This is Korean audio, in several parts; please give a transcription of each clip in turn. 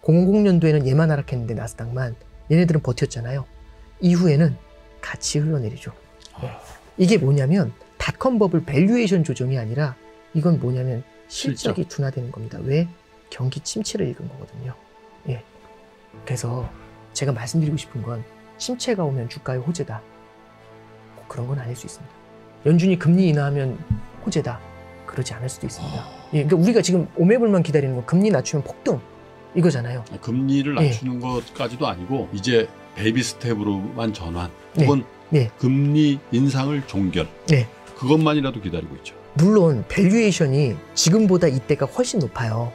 00년도에는 얘만 하락했는데 나스닥만 얘네들은 버텼잖아요. 이후에는 같이 흘러내리죠. 네. 이게 뭐냐면 닷컴 버블 밸류에이션 조정이 아니라 이건 뭐냐면 실적이 둔화되는 겁니다. 왜? 경기 침체를 읽은 거거든요. 예. 그래서 제가 말씀드리고 싶은 건 침체가 오면 주가의 호재다. 뭐 그런 건 아닐 수 있습니다. 연준이 금리 인하하면 호재다. 그러지 않을 수도 있습니다. 예. 그러니까 우리가 지금 오매불만 기다리는 건 금리 낮추면 폭등 이거잖아요. 금리를 낮추는 것까지도 아니고 이제 베이비 스텝으로만 전환 혹은 금리 인상을 종결 그것만이라도 기다리고 있죠. 물론 밸류에이션이 지금보다 이때가 훨씬 높아요.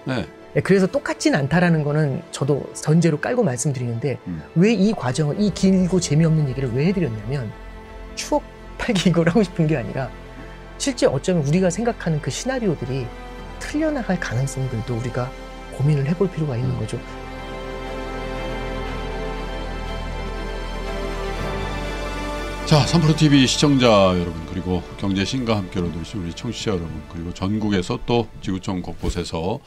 그래서 똑같진 않다라는 거는 저도 전제로 깔고 말씀드리는데 왜 이 과정을 이 길고 재미없는 얘기를 왜 해드렸냐면 추억 팔기 이걸 하고 싶은 게 아니라 실제 어쩌면 우리가 생각하는 그 시나리오들이 틀려나갈 가능성들도 우리가 고민을 해볼 필요가 있는 거죠. 자, 3프로TV 시청자 여러분, 그리고 경제신과 함께로 들으신 우리 청취자 여러분, 그리고 전국에서 또 지구촌 곳곳에서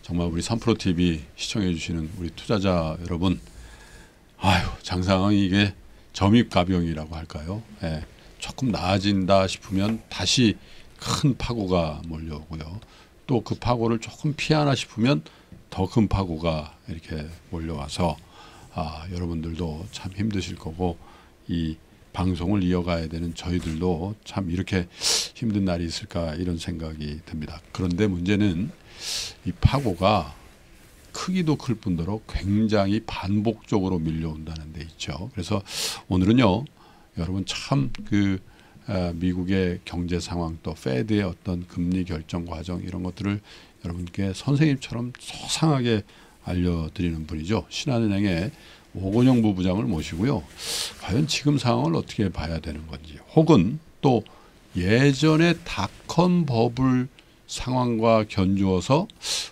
정말 우리 3프로TV 시청해 주시는 우리 투자자 여러분, 아유, 장상황이 이게 점입가병이라고 할까요? 예, 조금 나아진다 싶으면 다시 큰 파고가 몰려오고요. 또 그 파고를 조금 피하나 싶으면 더 큰 파고가 이렇게 몰려와서 여러분들도 참 힘드실 거고 이 방송을 이어가야 되는 저희들도 참 이렇게 힘든 날이 있을까 이런 생각이 듭니다. 그런데 문제는 이 파고가 크기도 클 뿐더러 굉장히 반복적으로 밀려온다는 데 있죠. 그래서 오늘은요, 여러분 참 미국의 경제 상황 또 페드의 어떤 금리 결정 과정 이런 것들을 여러분께 선생님처럼 소상하게 알려드리는 분이죠. 신한은행의 오건영 부부장을 모시고요. 과연 지금 상황을 어떻게 봐야 되는 건지, 혹은 또 예전의 닷컴 버블 상황과 견주어서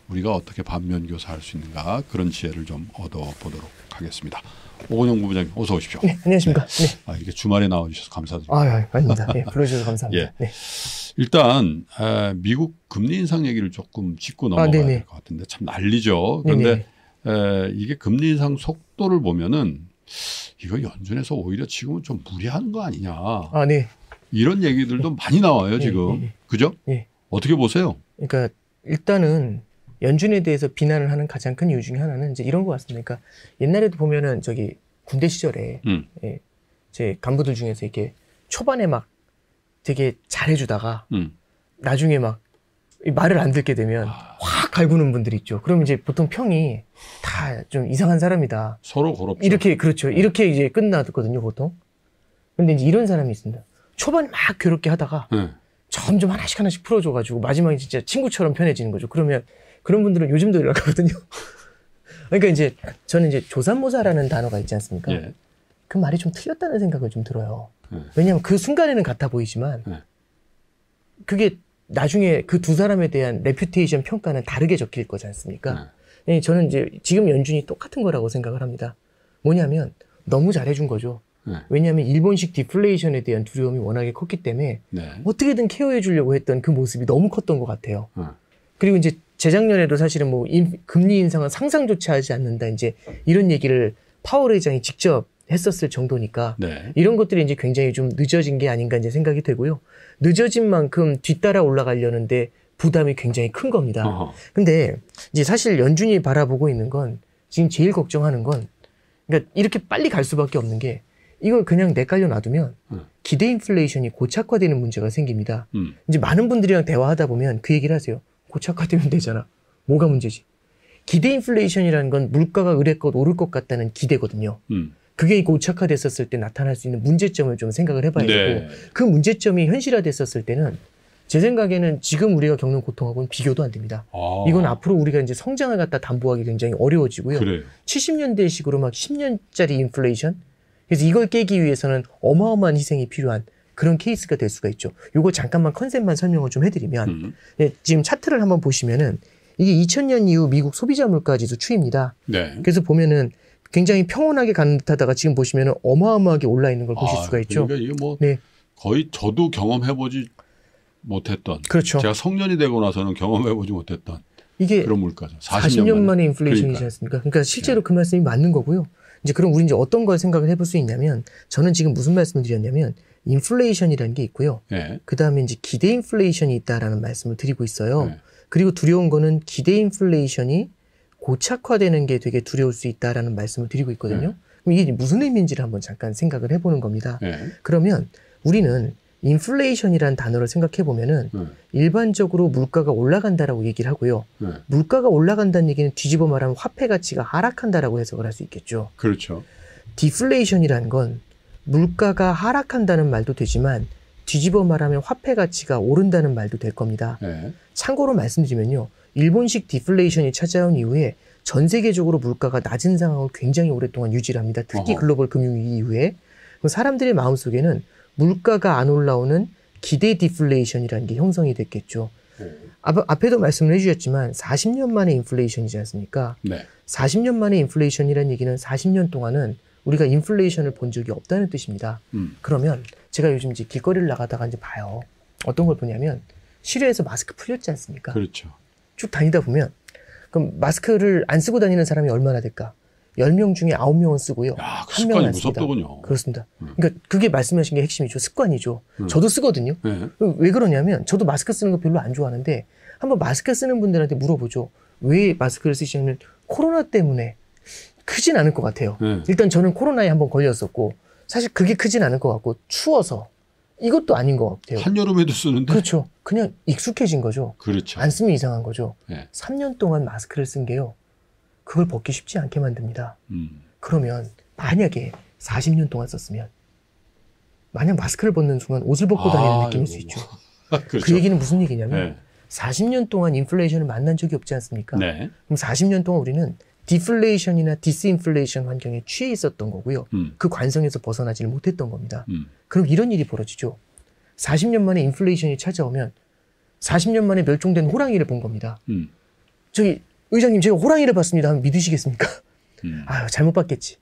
우리가 어떻게 반면교사할 수 있는가, 그런 지혜를 좀 얻어보도록 하겠습니다. 오건영 부부장님, 어서 오십시오. 네, 안녕하십니까. 네. 이렇게 주말에 나와주셔서 감사드립니다. 아닙니다. 네, 불러주셔서 감사합니다. 예. 네. 일단 미국 금리 인상 얘기를 조금 짚고 넘어가야 될 것 같은데 참 난리죠. 그런데 이게 금리 인상 속도를 보면은 이거 연준에서 오히려 지금은 좀 무리하는 거 아니냐. 이런 얘기들도 많이 나와요, 지금. 그죠? 어떻게 보세요? 그러니까 일단은 연준에 대해서 비난을 하는 가장 큰 이유 중에 하나는 이제 이런 것 같습니다. 그러니까 옛날에도 보면은 저기 군대 시절에 제 간부들 중에서 이렇게 초반에 막 되게 잘해주다가 나중에 막 말을 안 듣게 되면 확 갈구는 분들이 있죠. 그럼 이제 보통 평이 다 좀 이상한 사람이다. 서로 고롭죠. 이렇게, 그렇죠. 이렇게 이제 끝나거든요, 보통. 근데 이제 이런 사람이 있습니다. 초반에 막 괴롭게 하다가 점점 하나씩 풀어줘가지고 마지막에 진짜 친구처럼 편해지는 거죠. 그러면 그런 분들은 요즘도 연락하거든요. 그러니까 이제 저는 이제 조삼모사라는 단어가 있지 않습니까? 그 말이 좀 틀렸다는 생각을 좀 들어요. 왜냐하면 그 순간에는 같아 보이지만 그게 나중에 그 두 사람에 대한 레퓨테이션 평가는 다르게 적힐 거지 않습니까? 저는 이제 지금 연준이 똑같은 거라고 생각을 합니다. 뭐냐면 너무 잘해준 거죠. 왜냐하면 일본식 디플레이션에 대한 두려움이 워낙에 컸기 때문에 어떻게든 케어해 주려고 했던 그 모습이 너무 컸던 것 같아요. 그리고 이제 재작년에도 사실은 뭐 금리 인상은 상상조차 하지 않는다, 이제 이런 얘기를 파월 의장이 직접 했었을 정도니까 이런 것들이 이제 굉장히 좀 늦어진 게 아닌가 이제 생각이 되고요. 늦어진 만큼 뒤따라 올라가려는데 부담이 굉장히 큰 겁니다. 근데 이제 사실 연준이 바라보고 있는 건, 지금 제일 걱정하는 건, 그러니까 이렇게 빨리 갈 수밖에 없는 게, 이걸 그냥 내깔려 놔두면 기대 인플레이션이 고착화되는 문제가 생깁니다. 이제 많은 분들이랑 대화하다 보면 그 얘기를 하세요. 고착화되면 되잖아. 뭐가 문제지? 기대 인플레이션이라는 건 물가가 의례껏 오를 것 같다는 기대거든요. 그게 고착화됐었을 때 나타날 수 있는 문제점을 좀 생각을 해봐야 되고, 그 문제점이 현실화됐었을 때는 제 생각에는 지금 우리가 겪는 고통하고는 비교도 안 됩니다. 이건 앞으로 우리가 이제 성장을 갖다 담보하기 굉장히 어려워지고요. 70년대식으로 막 10년짜리 인플레이션? 그래서 이걸 깨기 위해서는 어마어마한 희생이 필요한 그런 케이스가 될 수가 있죠. 요거 잠깐만 컨셉만 설명을 좀 해드리면, 지금 차트를 한번 보시면은 이게 2000년 이후 미국 소비자 물가 지수 추이입니다. 그래서 보면은 굉장히 평온하게 가는 듯하다가 지금 보시면은 어마어마하게 올라 있는 걸 보실 수가 있죠. 그러니까 이게 뭐 거의 저도 경험해보지 못했던, 그렇죠. 제가 성년이 되고 나서는 경험해보지 못했던 이게 그런 물가죠. 40년 만에 인플레이션이지 않습니까? 그러니까 실제로 그 말씀이 맞는 거고요. 이제 그럼 우리 이제 어떤 걸 생각을 해볼 수 있냐면 저는 지금 무슨 말씀을 드렸냐면 인플레이션이라는 게 있고요. 네. 그 다음에 이제 기대 인플레이션이 있다라는 말씀을 드리고 있어요. 네. 그리고 두려운 거는 기대 인플레이션이 고착화되는 게 되게 두려울 수 있다라는 말씀을 드리고 있거든요. 그럼 이게 무슨 의미인지를 한번 잠깐 생각을 해보는 겁니다. 그러면 우리는 인플레이션이라는 단어를 생각해 보면은 일반적으로 물가가 올라간다라고 얘기를 하고요. 물가가 올라간다는 얘기는 뒤집어 말하면 화폐 가치가 하락한다라고 해석을 할 수 있겠죠. 그렇죠. 디플레이션이라는 건 물가가 하락한다는 말도 되지만 뒤집어 말하면 화폐 가치가 오른다는 말도 될 겁니다. 참고로 말씀드리면요. 일본식 디플레이션이 찾아온 이후에 전 세계적으로 물가가 낮은 상황을 굉장히 오랫동안 유지를 합니다. 특히 글로벌 금융위기 이후에. 사람들의 마음속에는 물가가 안 올라오는 기대 디플레이션이라는 게 형성이 됐겠죠. 앞에도 말씀을 해주셨지만 40년 만에 인플레이션이지 않습니까? 네. 40년 만에 인플레이션이라는 얘기는 40년 동안은 우리가 인플레이션을 본 적이 없다는 뜻입니다. 그러면 제가 요즘 이제 길거리를 나가다가 이제 봐요. 어떤 걸 보냐면 실외에서 마스크 풀렸지 않습니까? 그렇죠. 쭉 다니다 보면 그럼 마스크를 안 쓰고 다니는 사람이 얼마나 될까? 10명 중에 9명은 쓰고요. 야, 그 1명은 습관이 안 씁니다. 무섭더군요. 그렇습니다. 그러니까 그게 말씀하신 게 핵심이죠. 습관이죠. 저도 쓰거든요. 네. 왜 그러냐면 저도 마스크 쓰는 거 별로 안 좋아하는데 한번 마스크 쓰는 분들한테 물어보죠. 왜 마스크를 쓰시냐면 코로나 때문에 크진 않을 것 같아요. 일단 저는 코로나에 한번 걸렸었고 사실 그게 크진 않을 것 같고 추워서 이것도 아닌 것 같아요. 한여름에도 쓰는데? 그렇죠. 그냥 익숙해진 거죠. 그렇죠. 안 쓰면 이상한 거죠. 네. 3년 동안 마스크를 쓴 게요. 그걸 벗기 쉽지 않게 만듭니다. 그러면 만약에 40년 동안 썼으면 만약 마스크를 벗는 순간 옷을 벗고 다니는 느낌일 수 있죠. 그렇죠. 그 얘기는 무슨 얘기냐면 네. 40년 동안 인플레이션을 만난 적이 없지 않습니까? 네. 그럼 40년 동안 우리는 디플레이션이나 디스인플레이션 환경에 취해 있었던 거고요. 그 관성에서 벗어나지를 못했던 겁니다. 그럼 이런 일이 벌어지죠. 40년 만에 인플레이션이 찾아오면 40년 만에 멸종된 호랑이를 본 겁니다. 저기 의장님 제가 호랑이를 봤습니다 하면 믿으시겠습니까? 아유 잘못 봤겠지.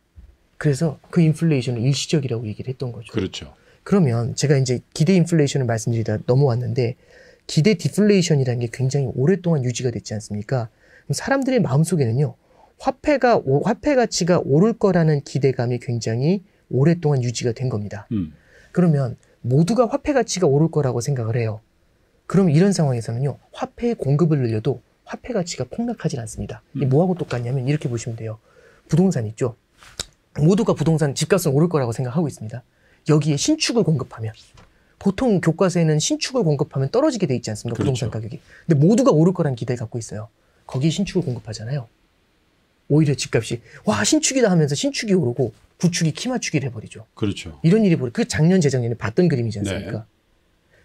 그래서 그 인플레이션은 일시적이라고 얘기를 했던 거죠. 그렇죠. 그러면 제가 이제 기대 인플레이션을 말씀드리다 넘어왔는데 기대 디플레이션이라는 게 굉장히 오랫동안 유지가 됐지 않습니까? 그럼 사람들의 마음속에는요. 화폐 가치가 오를 거라는 기대감이 굉장히 오랫동안 유지가 된 겁니다. 그러면 모두가 화폐 가치가 오를 거라고 생각을 해요. 그럼 이런 상황에서는요. 화폐의 공급을 늘려도 화폐 가치가 폭락하지 않습니다. 이게 뭐하고 똑같냐면 이렇게 보시면 돼요. 부동산 있죠. 모두가 부동산 집값은 오를 거라고 생각하고 있습니다. 여기에 신축을 공급하면 보통 교과서에는 신축을 공급하면 떨어지게 돼 있지 않습니까? 그렇죠. 부동산 가격이. 근데 모두가 오를 거라는 기대를 갖고 있어요. 거기에 신축을 공급하잖아요. 오히려 집값이 와 신축이다 하면서 신축이 오르고 구축이 키 맞추기를 해버리죠. 그렇죠. 이런 일이 벌어요. 그 작년 재작년에 봤던 그림이지 않습니까? 네.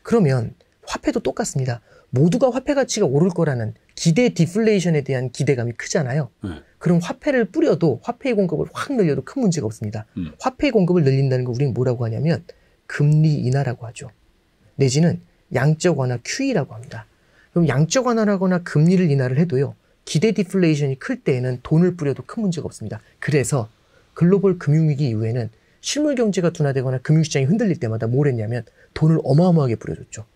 그러면 화폐도 똑같습니다. 모두가 화폐 가치가 오를 거라는 기대 디플레이션에 대한 기대감이 크잖아요. 그럼 화폐를 뿌려도 화폐의 공급을 확 늘려도 큰 문제가 없습니다. 화폐의 공급을 늘린다는 거 우리는 뭐라고 하냐면 금리 인하라고 하죠. 내지는 양적 완화 QE라고 합니다. 그럼 양적 완화라거나 금리를 인하를 해도요. 기대 디플레이션이 클 때에는 돈을 뿌려도 큰 문제가 없습니다. 그래서 글로벌 금융위기 이후에는 실물 경제가 둔화되거나 금융시장이 흔들릴 때마다 뭘 했냐면 돈을 어마어마하게 뿌려줬죠.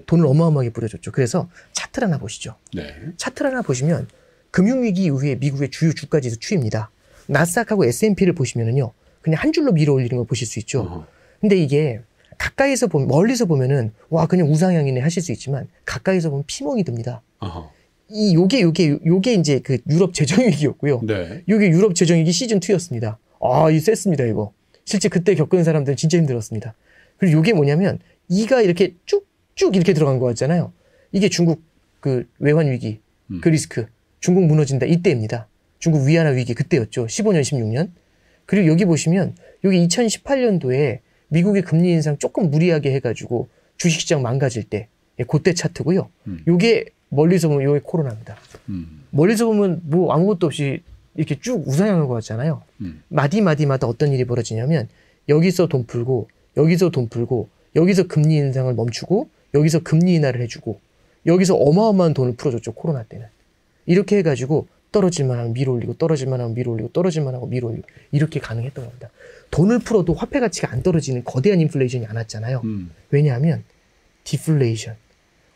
돈을 어마어마하게 뿌려줬죠. 그래서 차트를 하나 보시죠. 네. 차트를 하나 보시면 금융위기 이후에 미국의 주요 주가지수 추이입니다. 나스닥하고 S&P를 보시면은요. 그냥 한 줄로 밀어 올리는 걸 보실 수 있죠. 근데 이게 가까이서 보면 멀리서 보면은 와 그냥 우상향이네 하실 수 있지만 가까이서 보면 피멍이 듭니다. 요게 이제 그 유럽 재정위기였고요. 네. 요게 유럽 재정위기 시즌 2였습니다. 아, 이 셌습니다, 이거. 실제 그때 겪은 사람들은 진짜 힘들었습니다. 그리고 요게 뭐냐면 이가 이렇게 쭉쭉 이렇게 들어간 거 같잖아요. 이게 중국 그 외환 위기, 그 리스크, 중국 무너진다 이때입니다. 중국 위안화 위기 그때였죠. 15년, 16년. 그리고 여기 보시면 여기 2018년도에 미국의 금리 인상 조금 무리하게 해가지고 주식시장 망가질 때 그때 차트고요. 요게 멀리서 보면 요게 코로나입니다. 멀리서 보면 뭐 아무것도 없이 이렇게 쭉 우상향한 것 같잖아요. 마디마디마다 어떤 일이 벌어지냐면 여기서 돈 풀고 여기서 돈 풀고 여기서 금리 인상을 멈추고 여기서 금리 인하를 해주고 여기서 어마어마한 돈을 풀어줬죠. 코로나 때는. 이렇게 해가지고 떨어질만 하면 밀어 올리고 떨어질만 하면 밀어 올리고 떨어질만 하고 밀어 올리고 이렇게 가능했던 겁니다. 돈을 풀어도 화폐 가치가 안 떨어지는 거대한 인플레이션이 안 왔잖아요. 왜냐하면 디플레이션,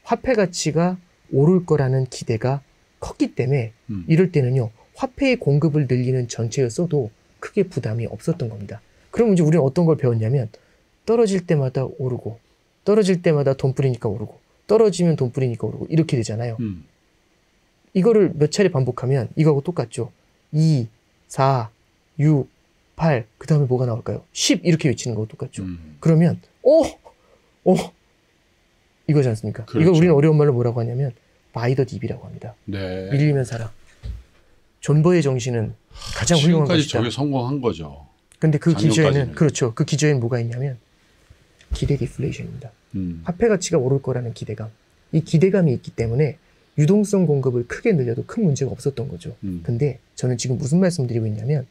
화폐 가치가 오를 거라는 기대가 컸기 때문에 이럴 때는요. 화폐의 공급을 늘리는 전체를 써도 크게 부담이 없었던 겁니다. 그럼 이제 우리는 어떤 걸 배웠냐면 떨어질 때마다 오르고 떨어질 때마다 돈 뿌리니까 오르고 떨어지면 돈 뿌리니까 오르고 이렇게 되잖아요. 이거를 몇 차례 반복하면 이거하고 똑같죠. 2, 4, 6, 8, 그 다음에 뭐가 나올까요? 10 이렇게 외치는 거하고 똑같죠. 그러면 이거지 않습니까? 그렇죠. 이거 우리는 어려운 말로 뭐라고 하냐면 바이 더 딥이라고 합니다. 네. 밀리면 사라. 존버의 정신은 가장 훌륭한 지금까지 것이다. 저게 성공한 거죠. 근데 그 작년까지는. 기저에는 그렇죠. 그 기저에는 뭐가 있냐면 기대 디플레이션입니다. 화폐 가치가 오를 거라는 기대감. 이 기대감이 있기 때문에 유동성 공급을 크게 늘려도 큰 문제가 없었던 거죠. 근데 저는 지금 무슨 말씀드리고 있냐면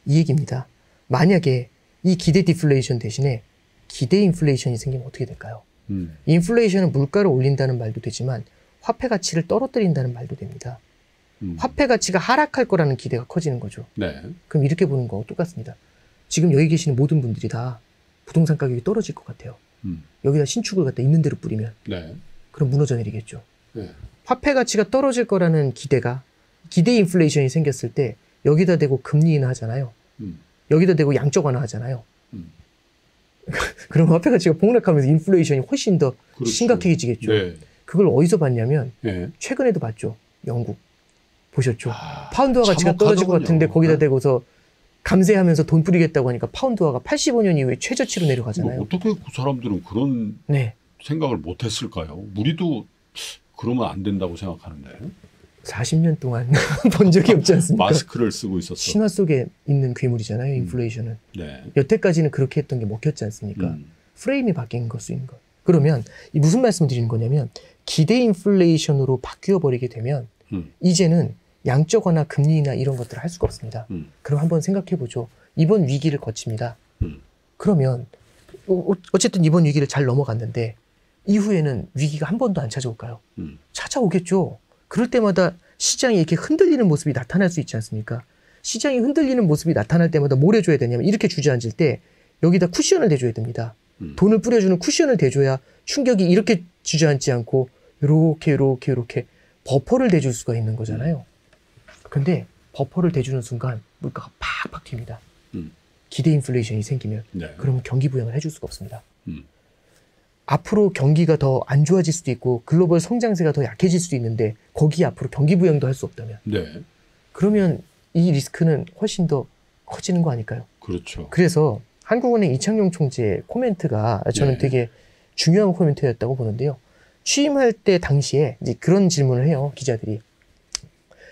이 얘기입니다. 만약에 이 기대 디플레이션 대신에 기대 인플레이션이 생기면 어떻게 될까요? 인플레이션은 물가를 올린다는 말도 되지만 화폐 가치를 떨어뜨린다는 말도 됩니다. 화폐 가치가 하락할 거라는 기대가 커지는 거죠. 네. 그럼 이렇게 보는 거하고 똑같습니다. 지금 여기 계시는 모든 분들이 다 부동산 가격이 떨어질 것 같아요. 여기다 신축을 갖다 있는 대로 뿌리면 네. 그럼 무너져 내리겠죠. 네. 화폐 가치가 떨어질 거라는 기대 인플레이션이 생겼을 때 여기다 대고 금리 인하하잖아요. 여기다 대고 양적 완화하잖아요. 그럼 화폐 가치가 폭락하면서 인플레이션이 훨씬 더 그렇죠. 심각해지겠죠. 네. 그걸 어디서 봤냐면 네. 최근에도 봤죠. 영국. 보셨죠. 파운드화 가치가 떨어질 것 참혹하더군요. 같은데 거기다 네. 대고서 감세하면서 돈 뿌리겠다고 하니까 파운드화가 85년 이후에 최저치로 내려가잖아요. 어떻게 그 사람들은 그런 네. 생각을 못 했을까요? 우리도 그러면 안 된다고 생각하는데. 40년 동안 본 적이 없지 않습니까? 마스크를 쓰고 있었어. 신화 속에 있는 괴물이잖아요. 인플레이션은. 네. 여태까지는 그렇게 했던 게 먹혔지 않습니까? 프레임이 바뀐 것 수인 것. 그러면 이 무슨 말씀 드리는 거냐면 기대 인플레이션으로 바뀌어 버리게 되면 이제는 양적 완화, 금리 인하 이런 것들을 할 수가 없습니다. 그럼 한번 생각해 보죠. 이번 위기를 거칩니다. 그러면 어쨌든 이번 위기를 잘 넘어갔는데 이후에는 위기가 한 번도 안 찾아올까요? 찾아오겠죠. 그럴 때마다 시장이 이렇게 흔들리는 모습이 나타날 수 있지 않습니까? 시장이 흔들리는 모습이 나타날 때마다 뭘 해줘야 되냐면 이렇게 주저앉을 때 여기다 쿠션을 대줘야 됩니다. 돈을 뿌려주는 쿠션을 대줘야 충격이 이렇게 주저앉지 않고 요렇게 버퍼를 대줄 수가 있는 거잖아요. 근데 버퍼를 대주는 순간 물가가 팍팍 튑니다. 기대 인플레이션이 생기면 네. 그러면 경기 부양을 해줄 수가 없습니다. 앞으로 경기가 더 안 좋아질 수도 있고 글로벌 성장세가 더 약해질 수도 있는데 거기에 앞으로 경기 부양도 할 수 없다면 네. 그러면 이 리스크는 훨씬 더 커지는 거 아닐까요? 그렇죠. 그래서 한국은행 이창용 총재 코멘트가 저는 네. 되게 중요한 코멘트였다고 보는데요. 취임할 때 당시에 이제 그런 질문을 해요. 기자들이.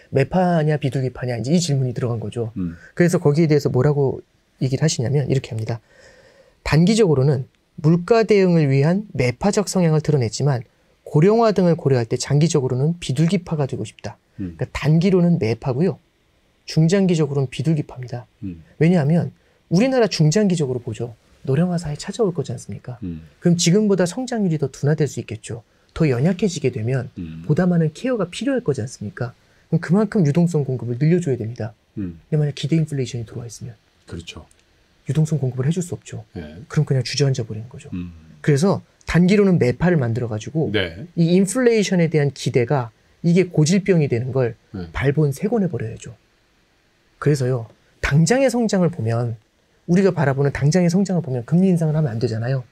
매파냐 비둘기파냐 이제 이 질문이 들어간 거죠. 그래서 거기에 대해서 뭐라고 얘기를 하시냐면 이렇게 합니다. 단기적으로는 물가 대응을 위한 매파적 성향을 드러냈지만 고령화 등을 고려할 때 장기적으로는 비둘기파가 되고 싶다. 그러니까 단기로는 매파고요. 중장기적으로는 비둘기파입니다. 왜냐하면 우리나라 중장기적으로 보죠. 노령화 사회 찾아올 거지 않습니까? 그럼 지금보다 성장률이 더 둔화될 수 있겠죠. 더 연약해지게 되면 보다 많은 케어가 필요할 거지 않습니까? 그럼 그만큼 유동성 공급을 늘려줘야 됩니다. 근데 만약 기대 인플레이션이 들어와 있으면 그렇죠. 유동성 공급을 해줄 수 없죠. 네. 그럼 그냥 주저앉아 버리는 거죠. 그래서 단기로는 매파를 만들어가지고 네. 이 인플레이션에 대한 기대가 이게 고질병이 되는 걸 네. 발본 세곤해 버려야죠. 그래서요. 당장의 성장을 보면 우리가 바라보는 당장의 성장을 보면 금리 인상을 하면 안 되잖아요.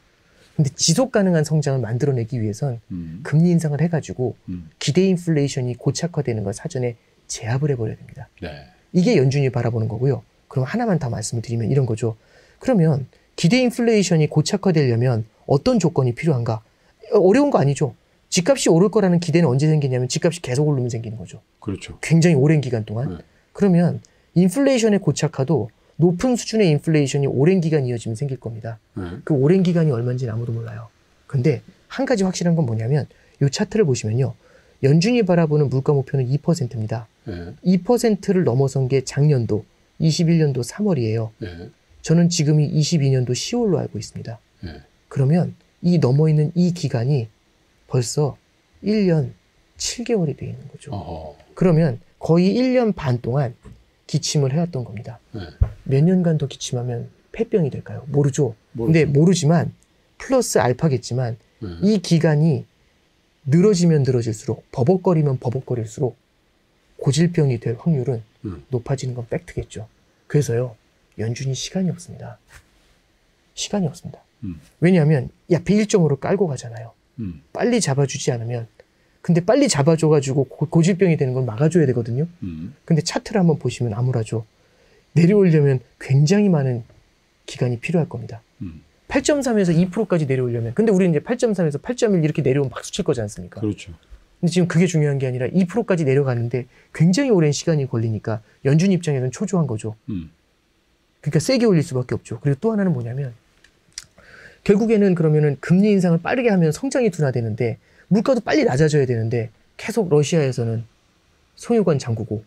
근데 지속 가능한 성장을 만들어내기 위해선 금리 인상을 해가지고 기대 인플레이션이 고착화되는 걸 사전에 제압을 해버려야 됩니다. 네. 이게 연준이 바라보는 거고요. 그럼 하나만 더 말씀을 드리면 이런 거죠. 그러면 기대 인플레이션이 고착화되려면 어떤 조건이 필요한가? 어려운 거 아니죠. 집값이 오를 거라는 기대는 언제 생기냐면 집값이 계속 오르면 생기는 거죠. 그렇죠. 굉장히 오랜 기간 동안. 네. 그러면 인플레이션의 고착화도 높은 수준의 인플레이션이 오랜 기간 이어지면 생길 겁니다. 네. 그 오랜 기간이 얼마인지는 아무도 몰라요. 근데 한 가지 확실한 건 뭐냐면 이 차트를 보시면요. 연준이 바라보는 물가 목표는 2%입니다. 네. 2%를 넘어선 게 작년도 21년도 3월이에요. 네. 저는 지금이 22년도 10월로 알고 있습니다. 네. 그러면 이 넘어있는 이 기간이 벌써 1년 7개월이 되어 있는 거죠. 어허. 그러면 거의 1년 반 동안 기침을 해왔던 겁니다. 네. 몇 년간 더 기침하면 폐병이 될까요? 모르죠. 모르죠. 근데 모르지만 플러스 알파겠지만 네. 이 기간이 늘어지면 늘어질수록 버벅거리면 버벅거릴수록 고질병이 될 확률은 높아지는 건 팩트겠죠. 그래서요. 연준이 시간이 없습니다. 시간이 없습니다. 왜냐하면 앞에 일정으로 깔고 가잖아요. 빨리 잡아주지 않으면 근데 빨리 잡아줘가지고 고질병이 되는 걸 막아줘야 되거든요. 근데 차트를 한번 보시면 암울하죠. 내려오려면 굉장히 많은 기간이 필요할 겁니다. 8.3에서 2%까지 내려오려면 근데 우리는 이제 8.3에서 8.1 이렇게 내려오면 박수 칠 거지 않습니까? 그렇죠. 근데 지금 그게 중요한 게 아니라 2%까지 내려가는데 굉장히 오랜 시간이 걸리니까 연준 입장에서는 초조한 거죠. 그러니까 세게 올릴 수밖에 없죠. 그리고 또 하나는 뭐냐면 결국에는 그러면은 금리 인상을 빠르게 하면 성장이 둔화되는데 물가도 빨리 낮아져야 되는데 계속 러시아에서는 송유관 잠그고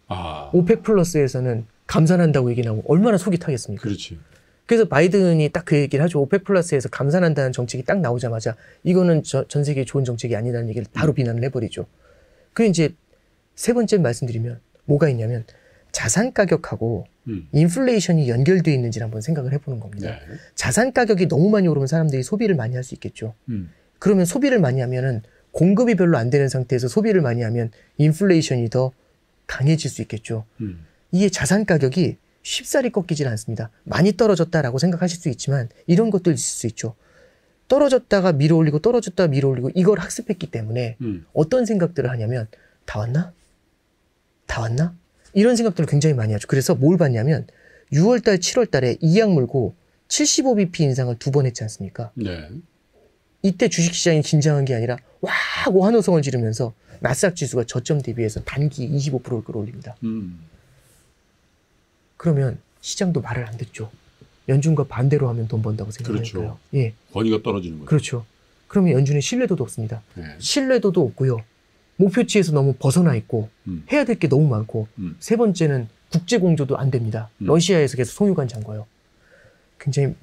오펙 플러스에서는 감산한다고 얘기 나오고 얼마나 속이 타겠습니까? 그렇지. 그래서 바이든이 딱 그 얘기를 하죠. 오펙 플러스에서 감산한다는 정책이 딱 나오자마자 이거는 전 세계에 좋은 정책이 아니라는 얘기를 바로 비난을 해버리죠. 그리고 이제 세 번째 말씀드리면 뭐가 있냐면 자산 가격하고 인플레이션이 연결되어 있는지를 한번 생각을 해보는 겁니다. 네. 자산 가격이 너무 많이 오르면 사람들이 소비를 많이 할 수 있겠죠. 그러면 소비를 많이 하면은 공급이 별로 안 되는 상태에서 소비를 많이 하면 인플레이션이 더 강해질 수 있겠죠. 이게 자산 가격이 쉽사리 꺾이질 않습니다. 많이 떨어졌다라고 생각하실 수 있지만 이런 것도 있을 수 있죠. 떨어졌다가 밀어올리고 떨어졌다가 밀어올리고 이걸 학습했기 때문에 어떤 생각들을 하냐면 다 왔나? 다 왔나? 이런 생각들을 굉장히 많이 하죠. 그래서 뭘 봤냐면 6월달, 7월달에 이악 물고 75bp 인상을 2번 했지 않습니까? 네. 이때 주식시장이 긴장한 게 아니라 와 하고 환호성을 지르면서 나스닥 지수가 저점 대비해서 단기 25%를 끌어올립니다. 그러면 시장도 말을 안 듣죠. 연준과 반대로 하면 돈 번다고 생각하니까요. 그렇죠. 예, 권위가 떨어지는 거죠. 그렇죠. 그러면 연준의 신뢰도도 없습니다. 네. 신뢰도도 없고요. 목표치에서 너무 벗어나 있고 해야 될 게 너무 많고 세 번째는 국제 공조도 안 됩니다. 러시아에서 계속 송유관 잠궈요. 굉장히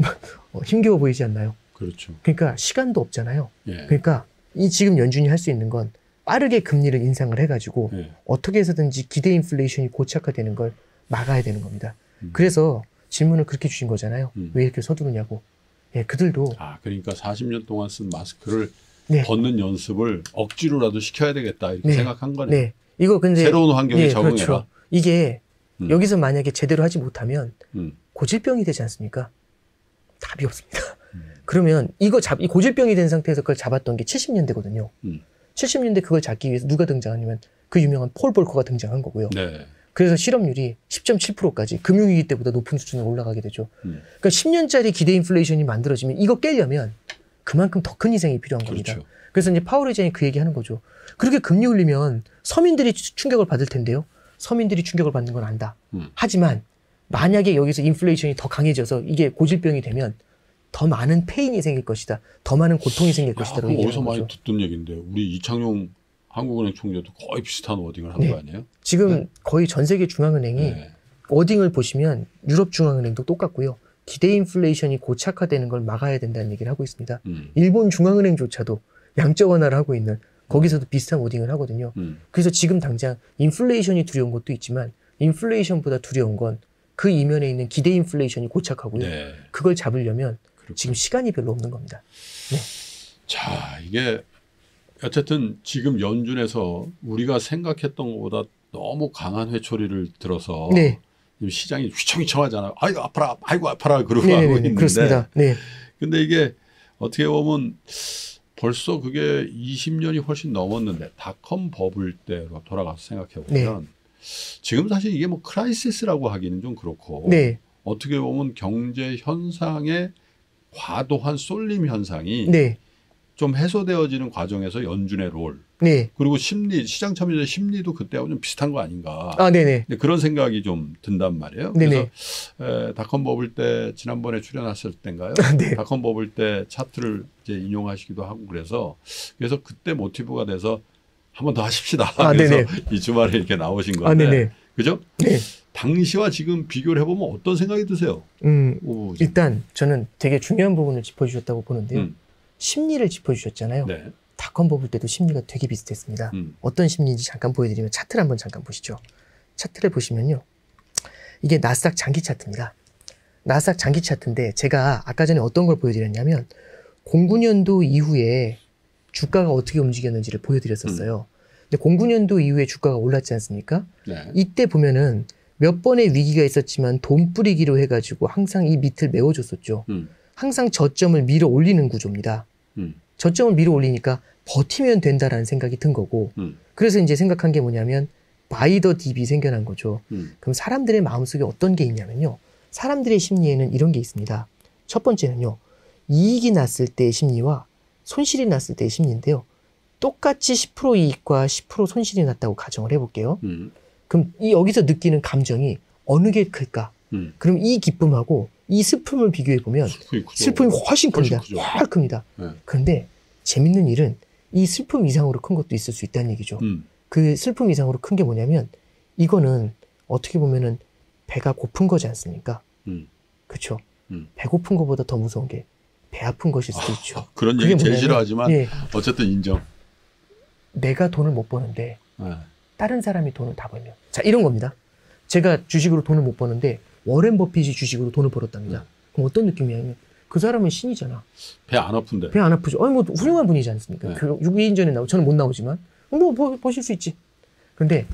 힘겨워 보이지 않나요? 그렇죠. 그러니까 시간도 없잖아요. 예. 그러니까 이 지금 연준이 할 수 있는 건 빠르게 금리를 인상을 해가지고 예. 어떻게 해서든지 기대 인플레이션이 고착화되는 걸 막아야 되는 겁니다. 그래서 질문을 그렇게 주신 거잖아요. 왜 이렇게 서두르냐고. 예, 그들도 그러니까 40년 동안 쓴 마스크를 네. 벗는 연습을 억지로라도 시켜야 되겠다 이렇게 네. 생각한 거네. 네. 이거 근데 새로운 환경에 예, 적응해라. 그렇죠. 이게 여기서 만약에 제대로 하지 못하면 고질병이 되지 않습니까? 답이 없습니다. 그러면 이 고질병이 된 상태에서 그걸 잡았던 게 70년대거든요. 70년대 그걸 잡기 위해서 누가 등장하냐면 그 유명한 폴 볼커가 등장한 거고요. 네. 그래서 실업률이 10.7%까지 금융위기 때보다 높은 수준으로 올라가게 되죠. 그러니까 10년짜리 기대 인플레이션이 만들어지면 이거 깨려면 그만큼 더 큰 희생이 필요한 겁니다. 그렇죠. 그래서 이제 파월 의장이 그 얘기하는 거죠. 그렇게 금리 올리면 서민들이 충격을 받을 텐데요. 서민들이 충격을 받는 건 안다. 하지만 만약에 여기서 인플레이션이 더 강해져서 이게 고질병이 되면 더 많은 페인이 생길 것이다. 더 많은 고통이 생길 것이다. 그거 어디서 많이 듣던 얘기인데 우리 이창용 한국은행 총재도 거의 비슷한 워딩을 한 거 아니에요? 지금 거의 전 세계 중앙은행이 네. 워딩을 보시면 유럽 중앙은행도 똑같고요. 기대 인플레이션이 고착화되는 걸 막아야 된다는 얘기를 하고 있습니다. 일본 중앙은행조차도 양적 완화를 하고 있는 거기서도 비슷한 워딩을 하거든요. 그래서 지금 당장 인플레이션이 두려운 것도 있지만 인플레이션보다 두려운 건 그 이면에 있는 기대 인플레이션이 고착하고요. 네. 그걸 잡으려면 그렇군요. 지금 시간이 별로 없는 겁니다. 네. 자, 이게 어쨌든 지금 연준에서 우리가 생각했던 것보다 너무 강한 회초리를 들어서 네. 지금 시장이 휘청휘청하잖아요. 아이고 아파라, 아이고 아파라 그러고 네, 하고 네, 있는데. 그렇습니다. 네. 근데 이게 어떻게 보면 벌써 그게 20년이 훨씬 넘었는데 닷컴 버블 때로 돌아가서 생각해 보면 지금 사실 이게 뭐 크라이시스라고 하기는 좀 그렇고 네. 어떻게 보면 경제 현상의 과도한 쏠림 현상이 네. 좀 해소되어지는 과정에서 연준의 롤 네. 그리고 심리 시장 참여자 심리도 그때하고 좀 비슷한 거 아닌가 네네. 그런 생각이 좀 든단 말이에요. 네네. 그래서 닷컴 버블 때 지난번에 출연했을 때인가요? 네. 닷컴 버블 때 차트를 이제 인용하시기도 하고 그래서 그때 모티브가 돼서 한 번 더 하십시다. 그래서 네네. 이 주말에 이렇게 나오신 건데, 네네. 그죠? 네. 당시와 지금 비교를 해보면 어떤 생각이 드세요? 일단 저는 되게 중요한 부분을 짚어주셨다고 보는데요. 심리를 짚어주셨잖아요. 네. 닷컴 버블 때도 심리가 되게 비슷했습니다. 어떤 심리인지 잠깐 보여드리면 차트를 한번 잠깐 보시죠. 차트를 보시면요. 이게 나스닥 장기 차트입니다. 나스닥 장기 차트인데 제가 아까 전에 어떤 걸 보여드렸냐면 09년도 이후에 주가가 어떻게 움직였는지를 보여드렸었어요. 근데 09년도 이후에 주가가 올랐지 않습니까? 네. 이때 보면은 몇 번의 위기가 있었지만 돈 뿌리기로 해가지고 항상 이 밑을 메워줬었죠. 항상 저점을 밀어 올리는 구조입니다. 저점을 밀어 올리니까 버티면 된다라는 생각이 든 거고, 그래서 이제 생각한 게 뭐냐면 바이 더 딥이 생겨난 거죠. 그럼 사람들의 마음속에 어떤 게 있냐면요. 사람들의 심리에는 이런 게 있습니다. 첫 번째는요. 이익이 났을 때의 심리와 손실이 났을 때의 심리인데요. 똑같이 10% 이익과 10% 손실이 났다고 가정을 해볼게요. 그럼 여기서 느끼는 감정이 어느 게 클까? 그럼 이 기쁨하고 이 슬픔을 비교해보면 슬픔이 훨씬 큽니다. 훨씬 큽니다. 네. 그런데 재밌는 일은 이 슬픔 이상으로 큰 것도 있을 수 있다는 얘기죠. 그 슬픔 이상으로 큰 게 뭐냐면 이거는 어떻게 보면은 배가 고픈 거지 않습니까? 그렇죠. 배고픈 것보다 더 무서운 게 배 아픈 것일 수도 있죠. 그런 얘기 제일 싫어하지만 예, 어쨌든 인정. 내가 돈을 못 버는데 네. 다른 사람이 돈을 다 벌면. 자, 이런 겁니다. 제가 주식으로 돈을 못 버는데 워렌 버핏이 주식으로 돈을 벌었답니다. 그럼 어떤 느낌이냐면 그 사람은 신이잖아. 배 안 아픈데. 배 안 아프죠. 아니 뭐 훌륭한 분이지 않습니까? 네. 그 6인전에 나오고 저는 못 나오지만 뭐 버실 수 있지. 근데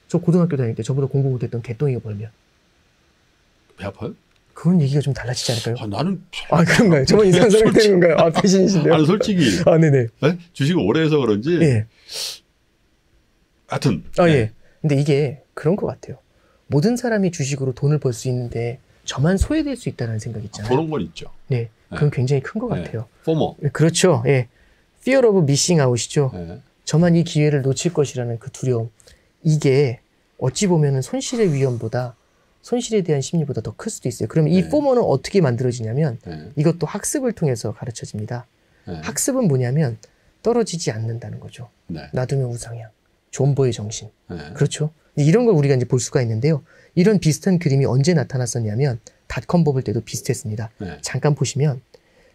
저 고등학교 다닐 때 저보다 공부 못했던 개똥이가 벌면 배 아파요? 그건 얘기가 좀 달라지지 않을까요? 나는 그런가요? 저만 이상한 사람이 되는 건가요? 배신이신데요? 아니 솔직히 네네. 네? 주식을 오래 해서 그런지 예. 하여튼 예. 근데 이게 그런 것 같아요. 모든 사람이 주식으로 돈을 벌 수 있는데 저만 소외될 수 있다는 생각 있잖아요. 그런 건 있죠. 네. 그건 굉장히 큰 것 같아요. 포모. 그렇죠. 예. Fear of missing out이죠. 네. 저만 이 기회를 놓칠 것이라는 그 두려움. 이게 어찌 보면은 손실의 위험보다 손실에 대한 심리보다 더 클 수도 있어요. 그러면 이 포모는 어떻게 만들어지냐면 이것도 학습을 통해서 가르쳐집니다. 학습은 뭐냐면 떨어지지 않는다는 거죠. 놔두면 우상향. 존버의 정신. 그렇죠. 이런 걸 우리가 이제 볼 수가 있는데요. 이런 비슷한 그림이 언제 나타났었냐면 닷컴 버블 때도 비슷했습니다. 잠깐 보시면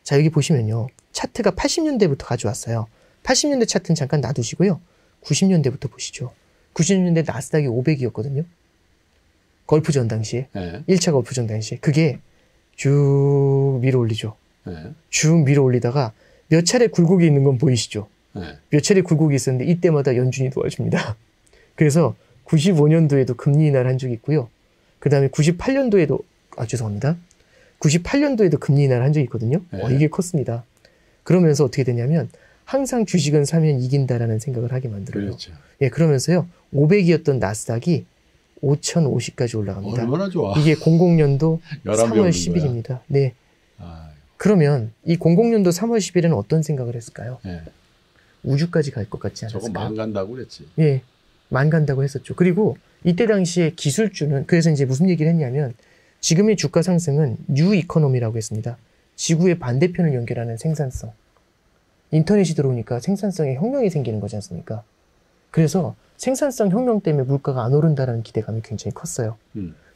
자 여기 보시면요. 차트가 80년대부터 가져왔어요. 80년대 차트는 잠깐 놔두시고요. 90년대부터 보시죠. 90년대 나스닥이 500이었거든요. 걸프전 당시에. 1차 걸프전 당시에. 그게 쭉 밀어 올리죠. 쭉 밀어 올리다가 몇 차례 굴곡이 있는 건 보이시죠? 몇 차례 굴곡이 있었는데 이때마다 연준이 도와줍니다. 그래서 95년도에도 금리 인하를 한 적이 있고요. 그 다음에 98년도에도 죄송합니다. 98년도에도 금리 인하를 한 적이 있거든요. 이게 컸습니다. 그러면서 어떻게 되냐면 항상 주식은 사면 이긴다라는 생각을 하게 만들어요. 그렇죠. 예, 그러면서요. 500이었던 나스닥이 5,050까지 올라갑니다. 얼마나 좋아. 이게 00년도 3월 10일입니다. 네. 그러면 이 00년도 3월 10일에는 어떤 생각을 했을까요? 우주까지 갈 것 같지 않았을까요? 저거 만 간다고 그랬지. 예. 만 간다고 했었죠. 그리고 이때 당시에 기술주는 그래서 이제 무슨 얘기를 했냐면 지금의 주가 상승은 뉴 이코노미라고 했습니다. 지구의 반대편을 연결하는 생산성. 인터넷이 들어오니까 생산성에 혁명이 생기는 거지 않습니까? 그래서 생산성 혁명 때문에 물가가 안 오른다는 기대감이 굉장히 컸어요.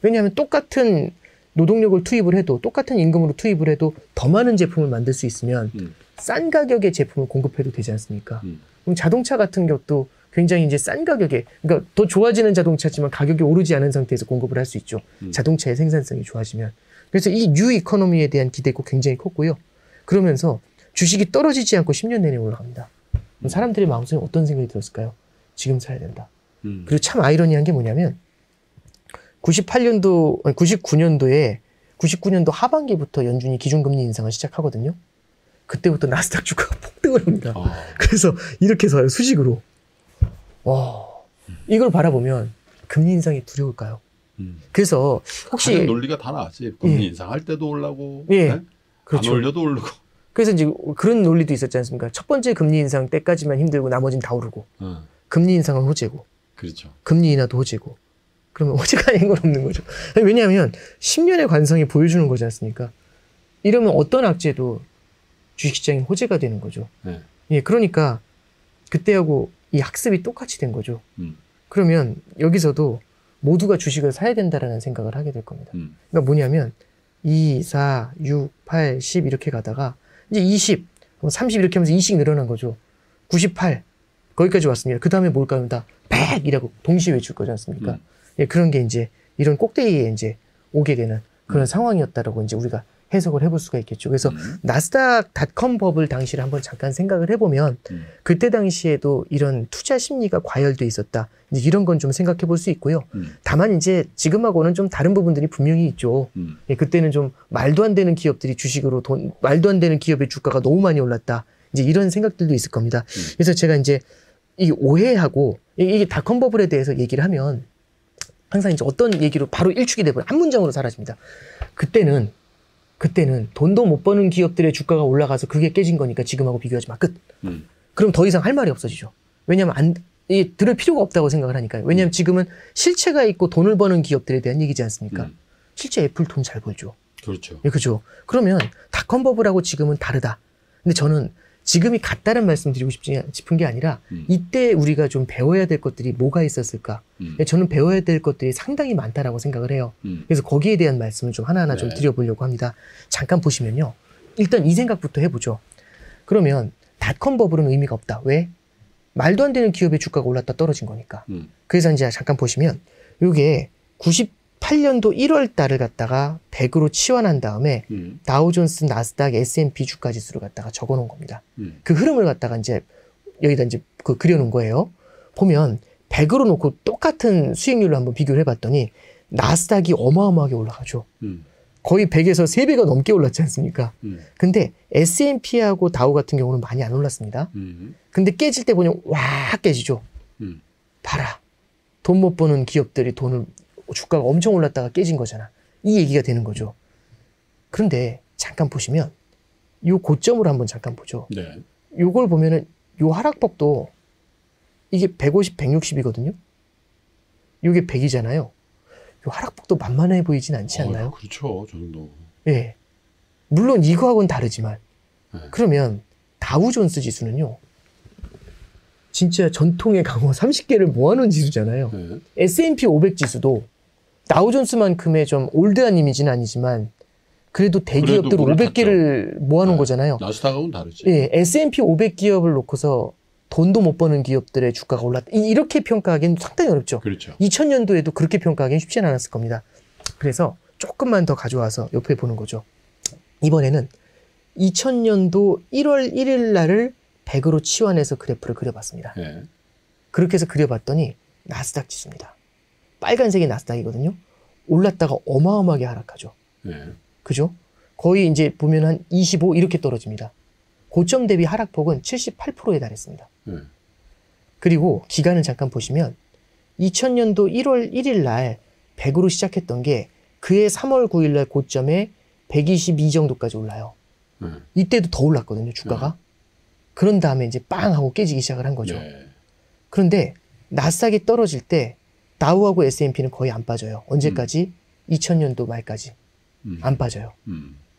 왜냐하면 똑같은 노동력을 투입을 해도 똑같은 임금으로 투입을 해도 더 많은 제품을 만들 수 있으면 싼 가격의 제품을 공급해도 되지 않습니까? 그럼 자동차 같은 것도 굉장히 이제 싼 가격에 그러니까 더 좋아지는 자동차지만 가격이 오르지 않은 상태에서 공급을 할 수 있죠. 자동차의 생산성이 좋아지면. 그래서 이 뉴 이코노미에 대한 기대가 굉장히 컸고요. 그러면서 주식이 떨어지지 않고 10년 내내 올라갑니다. 그럼 사람들의 마음속에 어떤 생각이 들었을까요? 지금 사야 된다. 그리고 참 아이러니한 게 뭐냐면 99년도에 99년도 하반기부터 연준이 기준금리 인상을 시작하거든요. 그때부터 나스닥 주가가 폭등을 합니다. 그래서 이렇게 서요. 수직으로. 와, 이걸 바라보면 금리 인상이 두려울까요? 그래서 혹시 가격 논리가 다 나왔지. 금리 인상할 때도 올라고, 그렇죠. 안 올려도 오르고. 그래서 이제 그런 논리도 있었지 않습니까? 첫 번째 금리 인상 때까지만 힘들고 나머지는 다 오르고. 금리 인상은 호재고. 그렇죠. 금리 인하도 호재고. 그러면 호재가 아닌 건 없는 거죠. 왜냐하면 10년의 관성이 보여주는 거지 않습니까? 이러면 어떤 악재도 주식시장이 호재가 되는 거죠. 예, 그러니까 그때하고 이 학습이 똑같이 된 거죠. 그러면 여기서도 모두가 주식을 사야 된다라는 생각을 하게 될 겁니다. 그러니까 뭐냐면 2, 4, 6, 8, 10 이렇게 가다가 이제 20, 30 이렇게 하면서 2씩 늘어난 거죠. 98 거기까지 왔습니다. 그 다음에 뭘까요? 다 100이라고 동시에 외칠 거지 않습니까? 예, 그런 게 이제 이런 꼭대기에 이제 오게 되는 그런 상황이었다라고 이제 우리가 해석을 해볼 수가 있겠죠. 그래서 나스닥.com 버블 당시를 한번 잠깐 생각을 해보면 그때 당시에도 이런 투자 심리가 과열돼 있었다. 이제 이런 건 좀 생각해 볼 수 있고요. 다만 이제 지금하고는 좀 다른 부분들이 분명히 있죠. 예, 그때는 좀 말도 안 되는 기업들이 주식으로 말도 안 되는 기업의 주가가 너무 많이 올랐다. 이제 이런 생각들도 있을 겁니다. 그래서 제가 이제 이 오해하고 이게 닷컴 버블에 대해서 얘기를 하면 항상 이제 어떤 얘기로 바로 일축이 돼버려 한 문장으로 사라집니다. 그때는 돈도 못 버는 기업들의 주가가 올라가서 그게 깨진 거니까 지금하고 비교하지 마. 끝. 그럼 더 이상 할 말이 없어지죠. 왜냐하면 이게 들을 필요가 없다고 생각을 하니까요. 왜냐하면 지금은 실체가 있고 돈을 버는 기업들에 대한 얘기지 않습니까? 실제 애플 돈 잘 벌죠. 그렇죠. 예, 그죠. 그러면 닷컴 버블하고 지금은 다르다. 근데 저는 지금이 같다는 말씀 드리고 싶은 게 아니라 이때 우리가 좀 배워야 될 것들이 뭐가 있었을까. 저는 배워야 될 것들이 상당히 많다라고 생각을 해요. 그래서 거기에 대한 말씀을 좀 하나하나 좀 드려보려고 합니다. 잠깐 보시면요. 일단 이 생각부터 해보죠. 그러면 닷컴 버블은 의미가 없다. 왜? 말도 안 되는 기업의 주가가 올랐다 떨어진 거니까. 그래서 이제 잠깐 보시면 이게 98년도 1월 달을 갖다가 100으로 치환한 다음에 다우존스, 나스닥, S&P 주가 지수를 갖다가 적어 놓은 겁니다. 그 흐름을 갖다가 이제 여기다 이제 그려 놓은 거예요. 보면 100으로 놓고 똑같은 수익률로 한번 비교를 해봤더니 나스닥이 어마어마하게 올라가죠. 거의 100에서 3배가 넘게 올랐지 않습니까? 근데 S&P하고 다우 같은 경우는 많이 안 올랐습니다. 근데 깨질 때 보면 와 깨지죠. 봐라. 돈 못 버는 기업들이 주가가 엄청 올랐다가 깨진 거잖아. 이 얘기가 되는 거죠. 그런데 잠깐 보시면 요 고점으로 한번 잠깐 보죠. 네. 요걸 보면은 요 하락폭도 이게 150, 160이거든요. 요게 100이잖아요. 요 하락폭도 만만해 보이진 않지 않나요? 그렇죠. 저 정도. 예. 물론 이거하고는 다르지만 그러면 다우존스 지수는요. 진짜 전통의 강호 30개를 모아놓은 지수잖아요. S&P 500 지수도 다우존스만큼의 좀 올드한 이미지는 아니지만 그래도 대기업들 500개를 모아놓은 거잖아요. 나스닥하고는 다르지. 예, S&P 500 기업을 놓고서 돈도 못 버는 기업들의 주가가 올랐다. 이렇게 평가하기는 상당히 어렵죠. 그렇죠. 2000년도에도 그렇게 평가하기는 쉽지는 않았을 겁니다. 그래서 조금만 더 가져와서 옆에 보는 거죠. 이번에는 2000년도 1월 1일 날을 100으로 치환해서 그래프를 그려봤습니다. 네. 그렇게 해서 그려봤더니 나스닥 지수입니다. 빨간색이 나스닥이거든요. 올랐다가 어마어마하게 하락하죠. 네. 그죠? 거의 이제 보면 한 25 이렇게 떨어집니다. 고점 대비 하락폭은 78%에 달했습니다. 그리고 기간을 잠깐 보시면 2000년도 1월 1일 날 100으로 시작했던 게 그해 3월 9일 날 고점에 122 정도까지 올라요. 이때도 더 올랐거든요, 주가가. 그런 다음에 이제 빵 하고 깨지기 시작을 한 거죠. 네. 그런데 나스닥이 떨어질 때 다우하고 S&P는 거의 안 빠져요. 언제까지? 2000년도 말까지. 안 빠져요.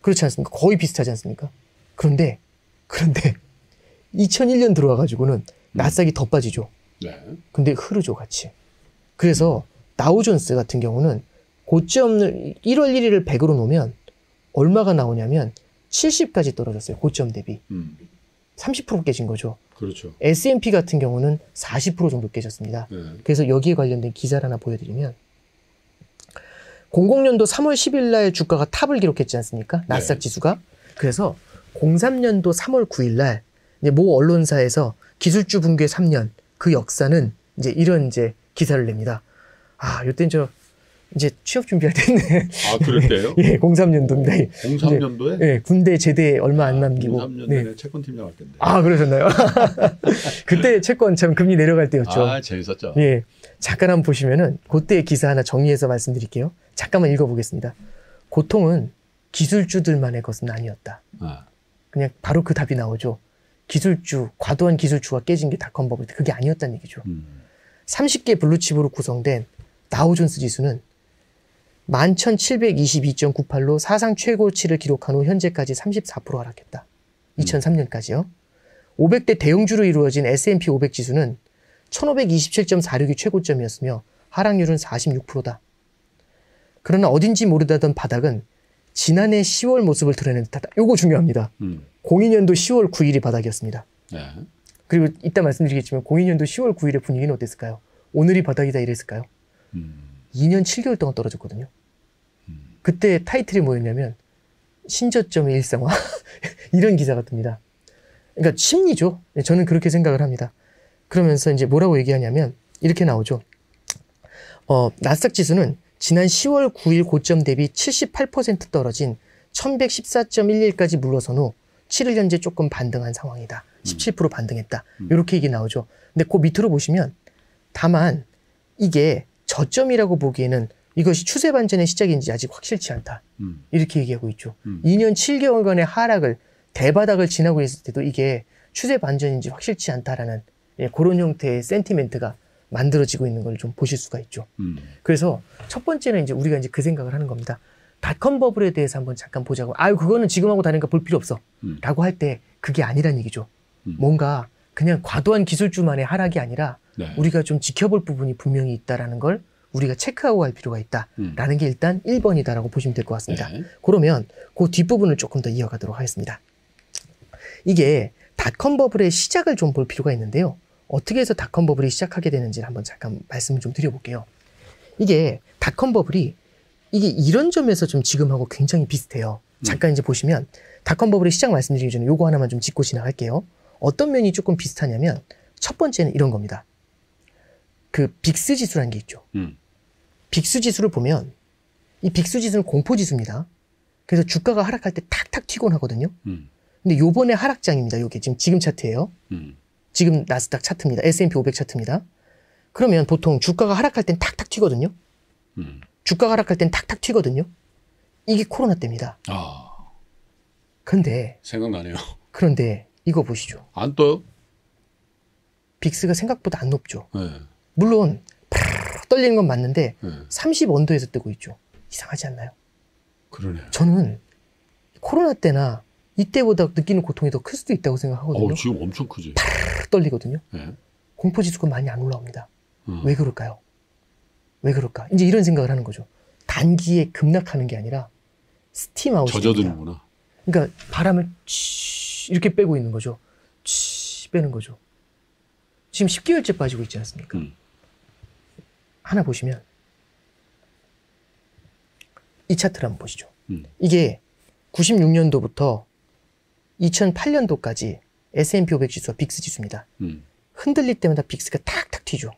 그렇지 않습니까? 거의 비슷하지 않습니까? 그런데 2001년 들어와가지고는 나스닥이 더 빠지죠. 네. 근데 흐르죠, 같이. 그래서 다우존스 같은 경우는 고점을 1월 1일을 100으로 놓으면 얼마가 나오냐면 70까지 떨어졌어요. 고점 대비. 30% 깨진 거죠. 그렇죠. S&P 같은 경우는 40% 정도 깨졌습니다. 그래서 여기에 관련된 기사를 하나 보여드리면 00년도 3월 10일 날 주가가 탑을 기록했지 않습니까? 나스닥 지수가. 그래서 03년도 3월 9일 날 모 언론사에서 기술주 붕괴 3년 그 역사는 이제 이런 이제 기사를 냅니다. 아, 요땐 이제 취업 준비할 때인데. 아, 그랬대요? 예, 03년도입니다. 03년도에? 예, 군대 제대 얼마 안 남기고. 03년도에 채권팀장 할 텐데. 아, 그러셨나요? 그때 채권 참 금리 내려갈 때였죠. 아, 재밌었죠. 예. 잠깐 한번 보시면은 그때 기사 하나 정리해서 말씀드릴게요. 잠깐만 읽어보겠습니다. 고통은 기술주들만의 것은 아니었다. 그냥 바로 그 답이 나오죠. 과도한 기술주가 깨진 게 닷컴 버블 때 그게 아니었다는 얘기죠. 30개 블루칩으로 구성된 다우존스 지수는 11,722.98로 사상 최고치를 기록한 후 현재까지 34% 하락했다. 2003년까지요. 500대 대형주로 이루어진 S&P 500 지수는 1,527.46이 최고점이었으며 하락률은 46%다. 그러나 어딘지 모르다던 바닥은 지난해 10월 모습을 드러낸 듯하다. 요거 중요합니다. 02년도 10월 9일이 바닥이었습니다. 네. 그리고 이따 말씀드리겠지만 02년도 10월 9일의 분위기는 어땠을까요? 오늘이 바닥이다 이랬을까요? 2년 7개월 동안 떨어졌거든요. 그때 타이틀이 뭐였냐면 신저점의 일상화 이런 기사가 뜹니다. 그러니까 심리죠. 저는 그렇게 생각을 합니다. 그러면서 이제 뭐라고 얘기하냐면 이렇게 나오죠. 나스닥 지수는 지난 10월 9일 고점 대비 78% 떨어진 1114.11까지 물러선 후 7일 현재 조금 반등한 상황이다. 17% 반등했다. 이렇게 얘기 나오죠. 근데 그 밑으로 보시면 다만 이게 저점이라고 보기에는 이것이 추세 반전의 시작인지 아직 확실치 않다. 이렇게 얘기하고 있죠. 2년 7개월간의 하락을 대바닥을 지나고 있을 때도 이게 추세 반전인지 확실치 않다라는 그런 형태의 센티멘트가 만들어지고 있는 걸 좀 보실 수가 있죠. 그래서 첫 번째는 이제 우리가 이제 그 생각을 하는 겁니다. 닷컴 버블에 대해서 한번 잠깐 보자고. 아유, 그거는 지금하고 다르니까 볼 필요 없어. 라고 할 때 그게 아니란 얘기죠. 뭔가 그냥 과도한 기술주만의 하락이 아니라 네. 우리가 좀 지켜볼 부분이 분명히 있다라는 걸 우리가 체크하고 갈 필요가 있다라는 게 일단 1번이다라고 보시면 될 것 같습니다. 네. 그러면 그 뒷부분을 조금 더 이어가도록 하겠습니다. 이게 닷컴 버블의 시작을 좀 볼 필요가 있는데요. 어떻게 해서 닷컴 버블이 시작하게 되는지를 한번 잠깐 말씀을 좀 드려볼게요. 이게 닷컴 버블이 이게 이런 점에서 좀 지금하고 굉장히 비슷해요. 잠깐 이제 보시면 닷컴 버블의 시작 말씀드리기 전에 요거 하나만 좀 짚고 지나갈게요. 어떤 면이 조금 비슷하냐면 첫 번째는 이런 겁니다. 그 빅스 지수라는 게 있죠. 빅스 지수를 보면 이 빅스 지수는 공포 지수입니다. 그래서 주가가 하락할 때 탁탁 튀곤 하거든요. 근데 요번에 하락장입니다. 요게 지금 차트예요. 지금 나스닥 차트입니다. S&P 500 차트입니다. 그러면 보통 주가가 하락할 땐 탁탁 튀거든요. 주가가 하락할 땐 탁탁 튀거든요. 이게 코로나 때입니다. 그런데 생각나네요. 그런데 이거 보시죠. 안 떠요? 빅스가 생각보다 안 높죠. 네. 물론 떨리는 건 맞는데 네. 30언더에서 뜨고 있죠. 이상하지 않나요? 그러네요. 저는 코로나 때나 이때보다 느끼는 고통이 더 클 수도 있다고 생각하거든요. 지금 엄청 크지. 떨리거든요. 네. 공포지수가 많이 안 올라옵니다. 왜 그럴까요? 왜 그럴까? 이제 이런 생각을 하는 거죠. 단기에 급락하는 게 아니라 스팀아웃입니다. 젖어드는구나. 그러니까 바람을 이렇게 빼고 있는 거죠. 빼는 거죠. 지금 10개월째 빠지고 있지 않습니까? 하나 보시면 이 차트를 한번 보시죠. 이게 96년도부터 2008년도까지 S&P 500 지수와 빅스 지수입니다. 흔들릴 때마다 빅스가 탁탁 튀죠.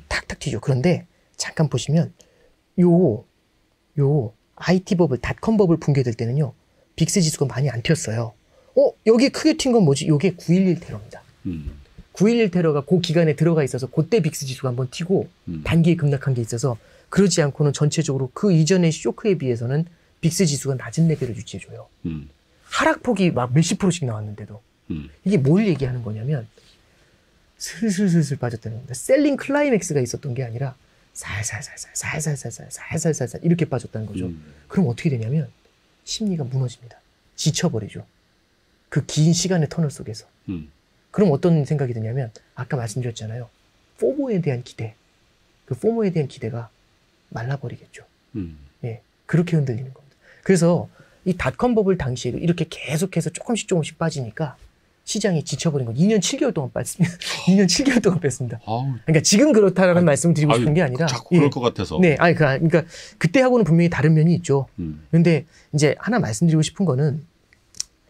탁탁 튀죠. 그런데 잠깐 보시면 요 IT 버블, 닷컴 버블 붕괴될 때는요. 빅스 지수가 많이 안 튀었어요. 여기 크게 튄 건 뭐지? 요게 9.11 테러입니다. 9.11 테러가 그 기간에 들어가 있어서 그때 빅스 지수가 한번 튀고 단기에 급락한 게 있어서 그러지 않고는 전체적으로 그 이전의 쇼크에 비해서는 빅스 지수가 낮은 레벨을 유지해줘요. 하락폭이 막 몇십 프로씩 나왔는데도 이게 뭘 얘기하는 거냐면 슬슬 빠졌다는 겁니다. 셀링 클라이맥스가 있었던 게 아니라 살살살살 이렇게 빠졌다는 거죠. 그럼 어떻게 되냐면 심리가 무너집니다. 지쳐버리죠. 그 긴 시간의 터널 속에서. 그럼 어떤 생각이 드냐면 아까 말씀드렸잖아요. 포모에 대한 기대. 그 포모에 대한 기대가 말라버리겠죠. 예, 그렇게 흔들리는 겁니다. 그래서 이 닷컴 버블 당시에도 이렇게 계속해서 조금씩 빠지니까 시장이 지쳐버린 거. 2년 7개월 동안 뺐습니다. 2년 7개월 동안 뺐습니다. 그러니까 지금 그렇다라는 말씀을 드리고 싶은 게 아니라. 자꾸 그럴 것 같아서. 네, 그러니까 그때하고는 분명히 다른 면이 있죠. 그런데 이제 하나 말씀드리고 싶은 거는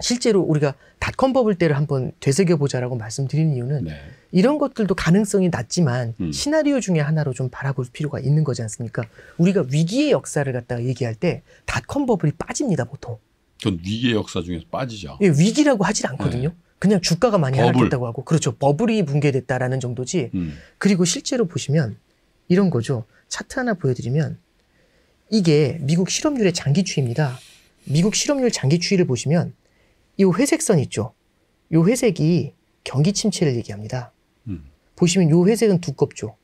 실제로 우리가 닷컴 버블 때를 한번 되새겨보자라고 말씀드리는 이유는 이런 것들도 가능성이 낮지만 시나리오 중에 하나로 좀 바라볼 필요가 있는 거지 않습니까? 우리가 위기의 역사를 갖다가 얘기할 때 닷컴 버블이 빠집니다, 보통. 전 위기의 역사 중에서 빠지죠. 예, 위기라고 하질 않거든요. 그냥 주가가 많이 하락했다고 하고. 그렇죠. 버블이 붕괴됐다라는 정도지. 그리고 실제로 보시면 이런 거죠. 차트 하나 보여드리면 이게 미국 실업률의 장기 추이입니다. 미국 실업률 장기 추이를 보시면 이 회색 선 있죠. 이 회색이 경기 침체를 얘기합니다. 보시면 이 회색은 두껍죠.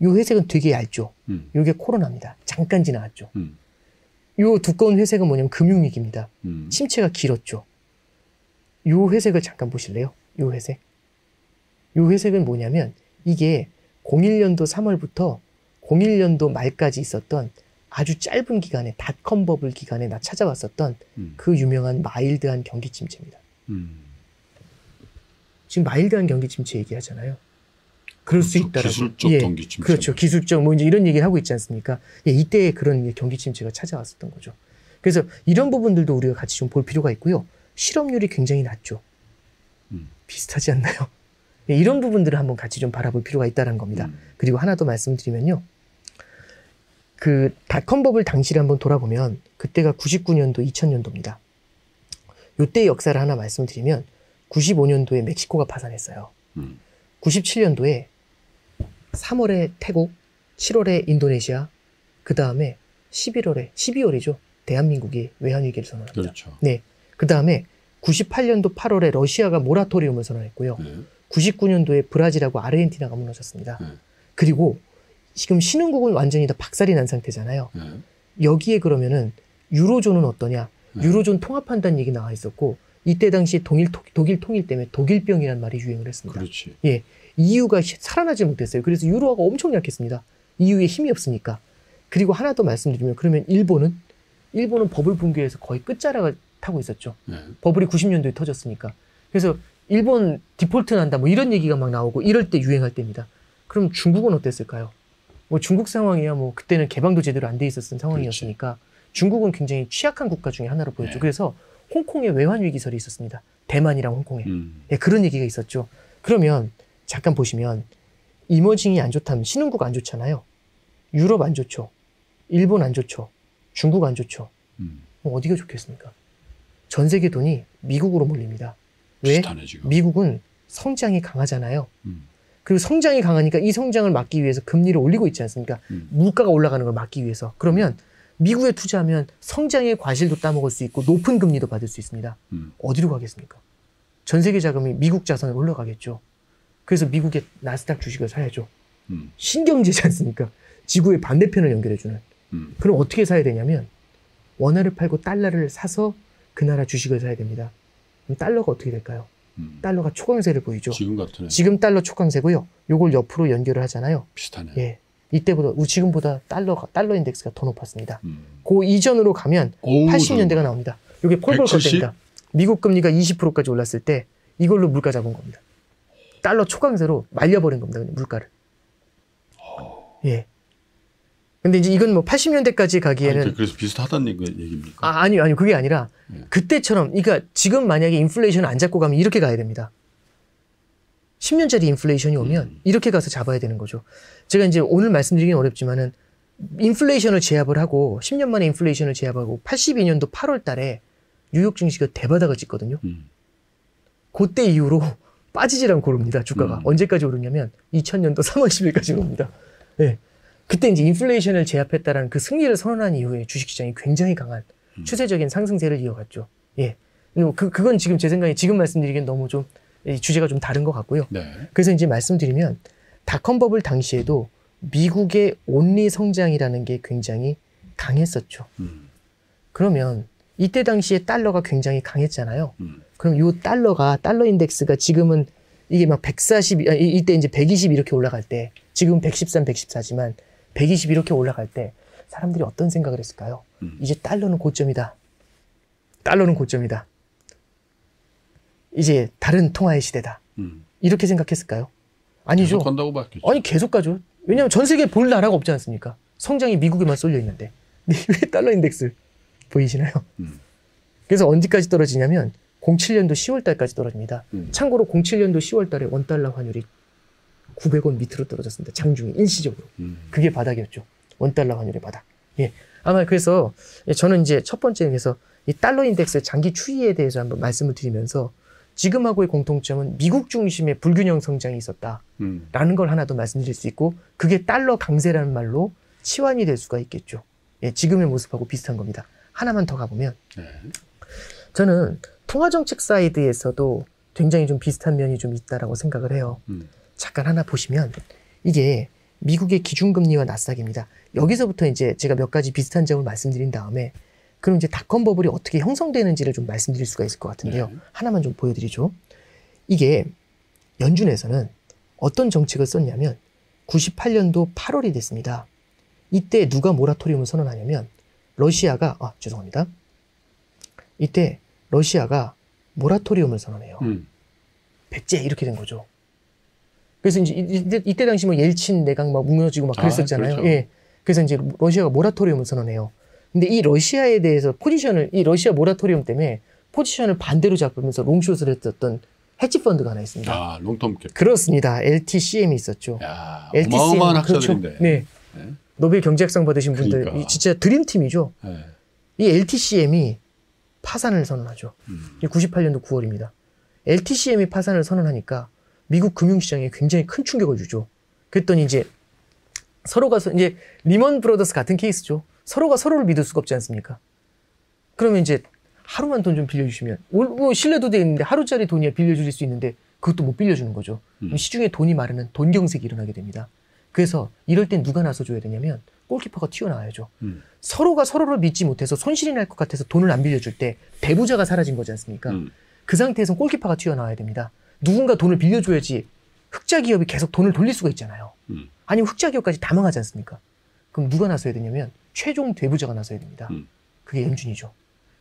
이 회색은 되게 얇죠. 이게 코로나입니다. 잠깐 지나갔죠. 이 두꺼운 회색은 뭐냐면 금융위기입니다. 침체가 길었죠. 이 회색을 잠깐 보실래요? 이 회색. 이 회색은 뭐냐면 이게 01년도 3월부터 01년도 말까지 있었던 아주 짧은 기간에 닷컴 버블 기간에 나 찾아왔었던 그 유명한 마일드한 경기 침체입니다. 지금 마일드한 경기 침체 얘기하잖아요. 그럴 수 있다라고. 기술적 경기 침체. 그렇죠. 기술적 뭐 이제 이런 얘기를 하고 있지 않습니까? 이때 그런 경기 침체가 찾아왔었던 거죠. 그래서 이런 부분들도 우리가 같이 좀 볼 필요가 있고요. 실업률이 굉장히 낮죠. 비슷하지 않나요? 네, 이런 부분들을 한번 같이 좀 바라볼 필요가 있다는 겁니다. 그리고 하나 더 말씀드리면요. 그 닷컴 버블 당시를 한번 돌아보면 그때가 99년도, 2000년도입니다. 이때의 역사를 하나 말씀드리면 95년도에 멕시코가 파산했어요. 97년도에 3월에 태국, 7월에 인도네시아, 그 다음에 12월이죠. 대한민국이 외환위기를 선언합니다. 그렇죠. 네. 그 다음에 98년도 8월에 러시아가 모라토리움을 선언했고요. 99년도에 브라질하고 아르헨티나가 무너졌습니다. 그리고 지금 신흥국은 완전히 다 박살이 난 상태잖아요. 여기에 그러면은 유로존은 어떠냐? 유로존 통합한다는 얘기 나와 있었고 이때 당시 독일 통일 때문에 독일병이라는 말이 유행을 했습니다. 그렇지. 예, EU가 살아나지 못했어요. 그래서 유로화가 엄청 약했습니다. EU에 힘이 없으니까. 그리고 하나 더 말씀드리면 그러면 일본은 버블 붕괴에서 거의 끝자락을 타고 있었죠. 버블이 90년도에 터졌으니까. 그래서 일본 디폴트 난다 뭐 이런 얘기가 막 나오고 이럴 때 유행할 때입니다. 그럼 중국은 어땠을까요? 뭐 중국 상황이야 뭐 그때는 개방도 제대로 안 돼 있었던 상황이었으니까 그렇지. 중국은 굉장히 취약한 국가 중에 하나로 보였죠. 그래서 홍콩에 외환위기설이 있었습니다. 대만이랑 홍콩에. 예, 그런 얘기가 있었죠. 그러면 잠깐 보시면 이머징이 안 좋다면 신흥국 안 좋잖아요. 유럽 안 좋죠. 일본 안 좋죠. 중국 안 좋죠. 뭐 어디가 좋겠습니까? 전 세계 돈이 미국으로 몰립니다. 왜? 비슷하네, 지금. 미국은 성장이 강하잖아요. 그리고 성장이 강하니까 이 성장을 막기 위해서 금리를 올리고 있지 않습니까? 물가가 올라가는 걸 막기 위해서. 그러면 미국에 투자하면 성장의 과실도 따먹을 수 있고 높은 금리도 받을 수 있습니다. 어디로 가겠습니까? 전 세계 자금이 미국 자산으로 올라가겠죠. 그래서 미국의 나스닥 주식을 사야죠. 신경제지 않습니까? 지구의 반대편을 연결해주는. 그럼 어떻게 사야 되냐면 원화를 팔고 달러를 사서 그 나라 주식을 사야 됩니다. 그럼 달러가 어떻게 될까요? 달러가 초강세를 보이죠. 지금 달러 초강세고요. 요걸 옆으로 연결을 하잖아요. 비슷하네. 예. 이때보다 지금보다 달러 인덱스가 더 높았습니다. 그 이전으로 가면 80년대가 나옵니다. 이게 폴볼 컷입니다. 미국 금리가 20%까지 올랐을 때 이걸로 물가 잡은 겁니다. 달러 초강세로 말려버린 겁니다. 그냥 물가를. 예. 근데 이제 이건 뭐 80년대까지 가기에는. 아니, 그래서 비슷하다는 얘기입니까? 아니요. 그게 아니라 그때처럼, 그러니까 지금 만약에 인플레이션을 안 잡고 가면 이렇게 가야 됩니다. 10년짜리 인플레이션이 오면 이렇게 가서 잡아야 되는 거죠. 제가 이제 오늘 말씀드리긴 어렵지만은 인플레이션을 제압을 하고 10년 만에 인플레이션을 제압하고 82년도 8월 달에 뉴욕 증시가 대바닥을 찍거든요. 그때 이후로 빠지질 않고 오릅니다. 주가가. 언제까지 오르냐면 2000년도 3월 10일까지 오릅니다. 네. 그때 이제 인플레이션을 제압했다라는 그 승리를 선언한 이후에 주식시장이 굉장히 강한 추세적인 상승세를 이어갔죠. 예. 그건 지금 제 생각에 지금 말씀드리기엔 너무 좀 주제가 좀 다른 것 같고요. 네. 그래서 이제 말씀드리면 닷컴 버블 당시에도 미국의 온리 성장이라는 게 굉장히 강했었죠. 그러면 이때 당시에 달러가 굉장히 강했잖아요. 그럼 이 달러 인덱스가 지금은 이게 막 140, 이때 이제 120 이렇게 올라갈 때, 지금 113, 114지만 120 이렇게 올라갈 때 사람들이 어떤 생각을 했을까요? 이제 달러는 고점이다. 달러는 고점이다. 이제 다른 통화의 시대다. 이렇게 생각했을까요? 아니죠. 계속 간다고 봤겠죠. 아니, 계속 가죠. 왜냐하면 전 세계에 볼 나라가 없지 않습니까? 성장이 미국에만 쏠려 있는데. 근데 왜 달러 인덱스 보이시나요? 그래서 언제까지 떨어지냐면 07년도 10월 달까지 떨어집니다. 참고로 07년도 10월 달에 원달러 환율이 900원 밑으로 떨어졌습니다. 장중에 일시적으로. 그게 바닥이었죠. 원달러 환율의 바닥. 예. 아마 그래서 저는 이제 첫 번째 그래서 이 달러 인덱스의 장기 추이에 대해서 한번 말씀을 드리면서 지금하고의 공통점은 미국 중심의 불균형 성장이 있었다라는 걸 하나 더 말씀드릴 수 있고 그게 달러 강세라는 말로 치환이 될 수가 있겠죠. 예, 지금의 모습하고 비슷한 겁니다. 하나만 더 가보면 저는 통화정책 사이드에서도 굉장히 좀 비슷한 면이 좀 있다라고 생각을 해요. 잠깐 하나 보시면 이게 미국의 기준금리와 나스닥입니다. 여기서부터 이제 제가 몇 가지 비슷한 점을 말씀드린 다음에 그럼 이제 닷컴 버블이 어떻게 형성되는지를 좀 말씀드릴 수가 있을 것 같은데요. 하나만 좀 보여드리죠. 이게 연준에서는 어떤 정책을 썼냐면 98년도 8월이 됐습니다. 이때 누가 모라토리움을 선언하냐면 러시아가 이때 러시아가 모라토리움을 선언해요. 백제 이렇게 된 거죠. 그래서 이제 이때 당시 뭐 옐친 내각 막 무너지고 막 그랬었잖아요. 그렇죠. 예. 그래서 이제 러시아가 모라토리움을 선언해요. 근데 이 러시아에 대해서 이 러시아 모라토리엄 때문에 포지션을 반대로 잡으면서 롱숏을 했었던 헤지펀드가 하나 있습니다. 아, 롱텀. 그렇습니다. LTCM이 있었죠. 야, LTCM, 어마어마한 그렇죠. 학자들인데. 네. 네. 노벨 경제학상 받으신 분들, 그러니까. 진짜 드림팀이죠. 네. 이 LTCM이 파산을 선언하죠. 98년도 9월입니다. LTCM이 파산을 선언하니까 미국 금융시장에 굉장히 큰 충격을 주죠. 그랬더니 이제 서로가 이제 리먼 브러더스 같은 케이스죠. 서로가 서로를 믿을 수가 없지 않습니까? 그러면 이제 하루만 돈 좀 빌려주시면, 뭐 신뢰도 돼 있는데 하루짜리 돈이야 빌려줄 수 있는데 그것도 못 빌려주는 거죠. 그럼 시중에 돈이 마르는 돈 경색이 일어나게 됩니다. 그래서 이럴 땐 누가 나서줘야 되냐면 골키퍼가 튀어나와야죠. 서로가 서로를 믿지 못해서 손실이 날 것 같아서 돈을 안 빌려줄 때 배부자가 사라진 거지 않습니까? 그 상태에서 골키퍼가 튀어나와야 됩니다. 누군가 돈을 빌려줘야지 흑자 기업이 계속 돈을 돌릴 수가 있잖아요. 아니면 흑자 기업까지 다 망하지 않습니까? 그럼 누가 나서야 되냐면 최종 대부자가 나서야 됩니다. 그게 연준이죠.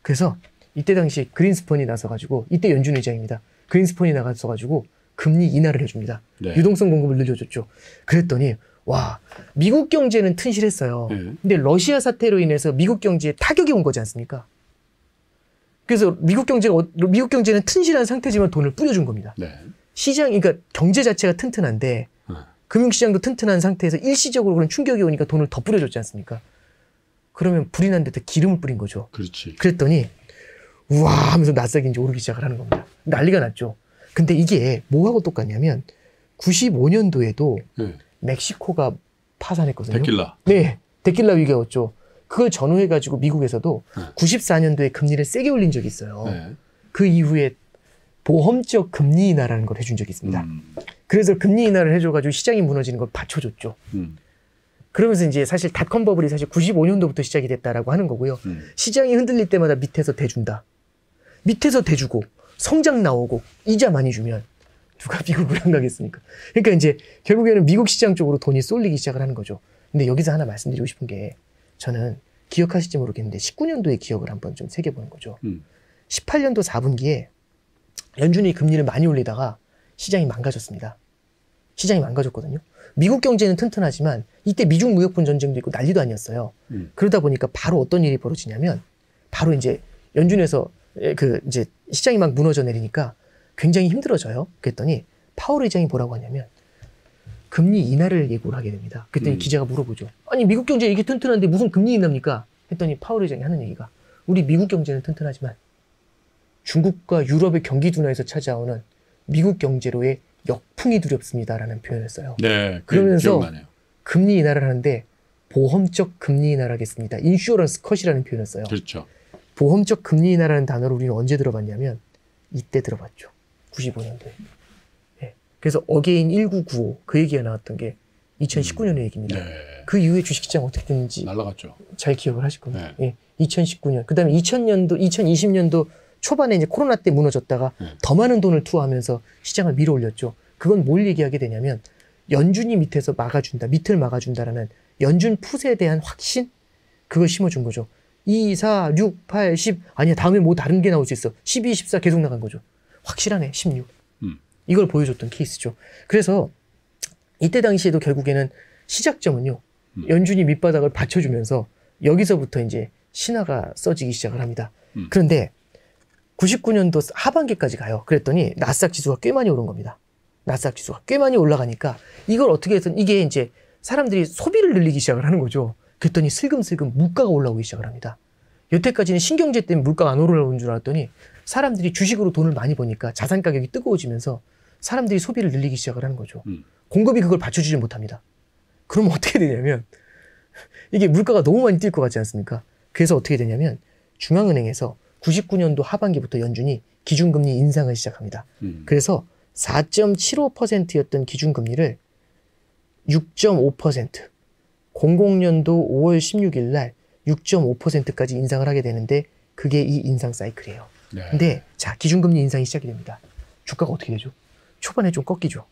그래서 이때 당시 그린스펀이 나서가지고, 이때 연준 의장입니다. 그린스펀이 나가서가지고 금리 인하를 해줍니다. 네. 유동성 공급을 늘려줬죠. 그랬더니 와, 미국 경제는 튼실했어요. 근데 러시아 사태로 인해서 미국 경제에 타격이 온 거지 않습니까? 그래서 미국 경제는 튼실한 상태지만 돈을 뿌려준 겁니다. 네. 그러니까 경제 자체가 튼튼한데 금융시장도 튼튼한 상태에서 일시적으로 그런 충격이 오니까 돈을 더 뿌려줬지 않습니까? 그러면 불이 난 데다 기름을 뿌린 거죠. 그렇지. 그랬더니 우와 하면서 나스닥이 이제 오르기 시작을 하는 겁니다. 난리가 났죠. 근데 이게 뭐하고 똑같냐면 95년도에도 네. 멕시코가 파산했거든요. 데킬라. 네. 데킬라 위기가 왔죠. 그걸 전후해가지고 미국에서도 94년도에 금리를 세게 올린 적이 있어요. 네. 그 이후에 보험적 금리 인하라는 걸 해준 적이 있습니다. 그래서 금리 인하를 해줘가지고 시장이 무너지는 걸 받쳐줬죠. 그러면서 이제 사실 닷컴 버블이 사실 95년도부터 시작이 됐다라고 하는 거고요. 시장이 흔들릴 때마다 밑에서 대준다. 밑에서 대주고 성장 나오고 이자 많이 주면 누가 미국을 안 가겠습니까? 그러니까 이제 결국에는 미국 시장 쪽으로 돈이 쏠리기 시작을 하는 거죠. 근데 여기서 하나 말씀드리고 싶은 게, 저는 기억하실지 모르겠는데 19년도의 기억을 한번 좀 새겨보는 거죠. 18년도 4분기에 연준이 금리를 많이 올리다가 시장이 망가졌습니다. 시장이 망가졌거든요. 미국 경제는 튼튼하지만 이때 미중 무역분 전쟁도 있고 난리도 아니었어요. 그러다 보니까 바로 어떤 일이 벌어지냐면, 바로 이제 연준에서 이제 시장이 막 무너져 내리니까 굉장히 힘들어져요. 그랬더니 파월 의장이 뭐라고 하냐면 금리 인하를 예고를 하게 됩니다. 그랬더니 기자가 물어보죠. 아니 미국 경제 이게 튼튼한데 무슨 금리 인하입니까? 했더니 파월 의장이 하는 얘기가, 우리 미국 경제는 튼튼하지만 중국과 유럽의 경기 둔화에서 찾아오는 미국 경제로의 역풍이 두렵습니다라는 표현을 써요. 네, 그러면서 기억나네요. 금리 인하를 하는데 보험적 금리 인하를 하겠습니다. 인슈어런스 컷이라는 표현을 써요. 그렇죠. 보험적 금리 인하라는 단어를 우리는 언제 들어봤냐면 이때 들어봤죠. 95년도에. 네. 그래서 어게인 1995 그 얘기가 나왔던 게 2019년의 얘기입니다. 네. 그 이후에 주식시장 어떻게 됐는지 날라갔죠. 잘 기억을 하실 겁니다. 네. 예, 2019년. 그 다음에 2020년도 초반에 이제 코로나 때 무너졌다가 더 많은 돈을 투하하면서 시장을 밀어 올렸죠. 그건 뭘 얘기하게 되냐면 연준이 밑에서 막아준다, 밑을 막아준다라는 연준 풋에 대한 확신? 그걸 심어준 거죠. 2, 4, 6, 8, 10 아니야 다음에 뭐 다른 게 나올 수 있어. 12, 14 계속 나간 거죠. 확실하네 16. 이걸 보여줬던 케이스죠. 그래서 이때 당시에도 결국에는 시작점은요. 연준이 밑바닥을 받쳐주면서 여기서부터 이제 신화가 써지기 시작을 합니다. 그런데 99년도 하반기까지 가요. 그랬더니 나스닥 지수가 꽤 많이 오른 겁니다. 나스닥 지수가 꽤 많이 올라가니까 이걸 어떻게 해서 이게 이제 사람들이 소비를 늘리기 시작을 하는 거죠. 그랬더니 슬금슬금 물가가 올라오기 시작을 합니다. 여태까지는 신경제 때문에 물가가 안 올라오는 줄 알았더니 사람들이 주식으로 돈을 많이 버니까 자산 가격이 뜨거워지면서 사람들이 소비를 늘리기 시작을 하는 거죠. 공급이 그걸 받쳐주지 못합니다. 그러면 어떻게 되냐면 이게 물가가 너무 많이 뛸 것 같지 않습니까? 그래서 어떻게 되냐면 중앙은행에서 99년도 하반기부터 연준이 기준금리 인상을 시작합니다. 그래서 4.75%였던 기준금리를 6.5%, 00년도 5월 16일 날 6.5%까지 인상을 하게 되는데 그게 이 인상 사이클이에요. 네. 근데 자, 기준금리 인상이 시작이 됩니다. 주가가 어떻게 되죠? 초반에 좀 꺾이죠.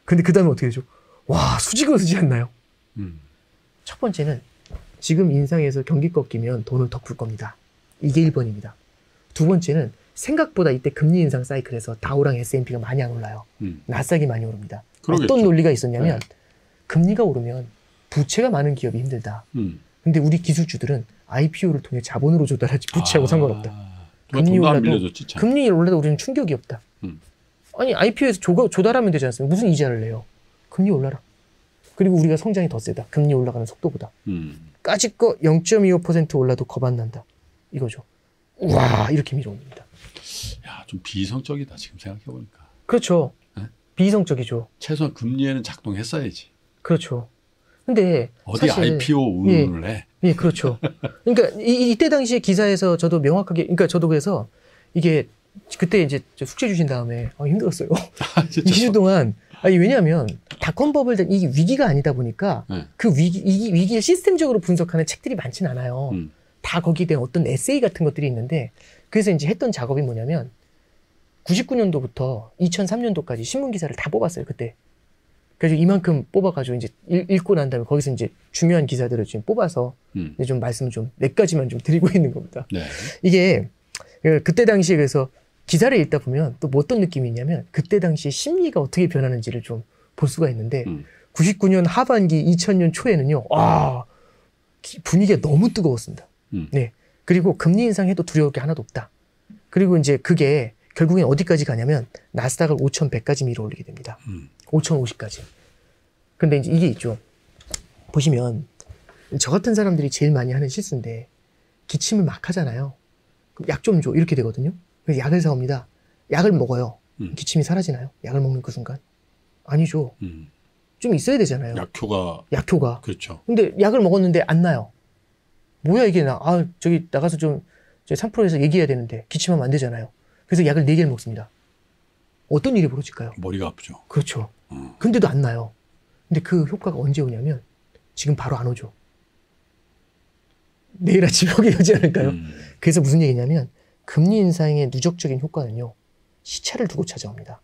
근데 그 다음에 어떻게 되죠? 와, 수직으로서지 않나요? 첫 번째는 지금 인상해서 경기 꺾이면 돈을 더 풀 겁니다. 이게 1번입니다. 두 번째는 생각보다 이때 금리 인상 사이클에서 다우랑 S&P가 많이 안 올라요. 나스닥이 많이 오릅니다. 그러겠죠. 어떤 논리가 있었냐면 금리가 오르면 부채가 많은 기업이 힘들다. 근데 우리 기술주들은 IPO를 통해 자본으로 조달하지 부채하고 상관없다. 금리 올라도 금리 올라도 우리는 충격이 없다. 아니 IPO에서 조달하면 되지 않습니까? 무슨 이자를 내요? 금리 올라라. 그리고 우리가 성장이 더 세다. 금리 올라가는 속도보다. 까짓거 0.25% 올라도 겁 안 난다. 이거죠. 우와 이렇게 밀어옵니다. 야, 좀 비이성적이다 지금 생각해보니까. 그렇죠. 네? 비이성적이죠. 최소한 금리에는 작동했어야지. 그렇죠. 근데 어디 사실, IPO 운운을 해? 예, 그렇죠. 그러니까 이때 당시에 기사에서 저도 명확하게, 그러니까 저도 그래서 이게 그때 이제 숙제 주신 다음에 힘들었어요. 2주 동안. 아니 왜냐하면 닷컴 버블 이게 위기가 아니다 보니까 네. 그 위기를 시스템적으로 분석하는 책들이 많진 않아요. 다 거기에 대한 어떤 에세이 같은 것들이 있는데 그래서 이제 했던 작업이 뭐냐면 99년도부터 2003년도까지 신문 기사를 다 뽑았어요 그때. 그래서 이만큼 뽑아가지고 이제 읽고 난 다음에 거기서 이제 중요한 기사들을 지금 뽑아서 이제 좀 말씀을 좀 몇 가지만 좀 드리고 있는 겁니다. 네. 이게 그때 당시에 그래서 기사를 읽다 보면 또 뭐 어떤 느낌이 있냐면 그때 당시에 심리가 어떻게 변하는지를 좀 볼 수가 있는데 99년 하반기 2000년 초에는요. 분위기가 너무 뜨거웠습니다. 네. 그리고 금리 인상해도 두려울 게 하나도 없다. 그리고 이제 그게 결국엔 어디까지 가냐면 나스닥을 5100까지 밀어 올리게 됩니다. 5050까지. 근데 이제 이게 있죠. 보시면 저 같은 사람들이 제일 많이 하는 실수인데 기침을 막 하잖아요. 그럼 약 좀 줘. 이렇게 되거든요. 그래서 약을 사옵니다. 약을 먹어요. 기침이 사라지나요? 약을 먹는 그 순간? 아니죠. 좀 있어야 되잖아요. 약효가. 그렇죠. 근데 약을 먹었는데 안 나요. 뭐야 이게 저기 나가서 좀 3%에서 얘기해야 되는데 기침하면 안 되잖아요. 그래서 약을 4개를 먹습니다. 어떤 일이 벌어질까요? 머리가 아프죠. 그렇죠. 근데도 안 나요. 근데 그 효과가 언제 오냐면 지금 바로 안 오죠. 내일 아침에 오지 않을까요? 그래서 무슨 얘기냐면 금리 인상의 누적적인 효과는요. 시차를 두고 찾아옵니다.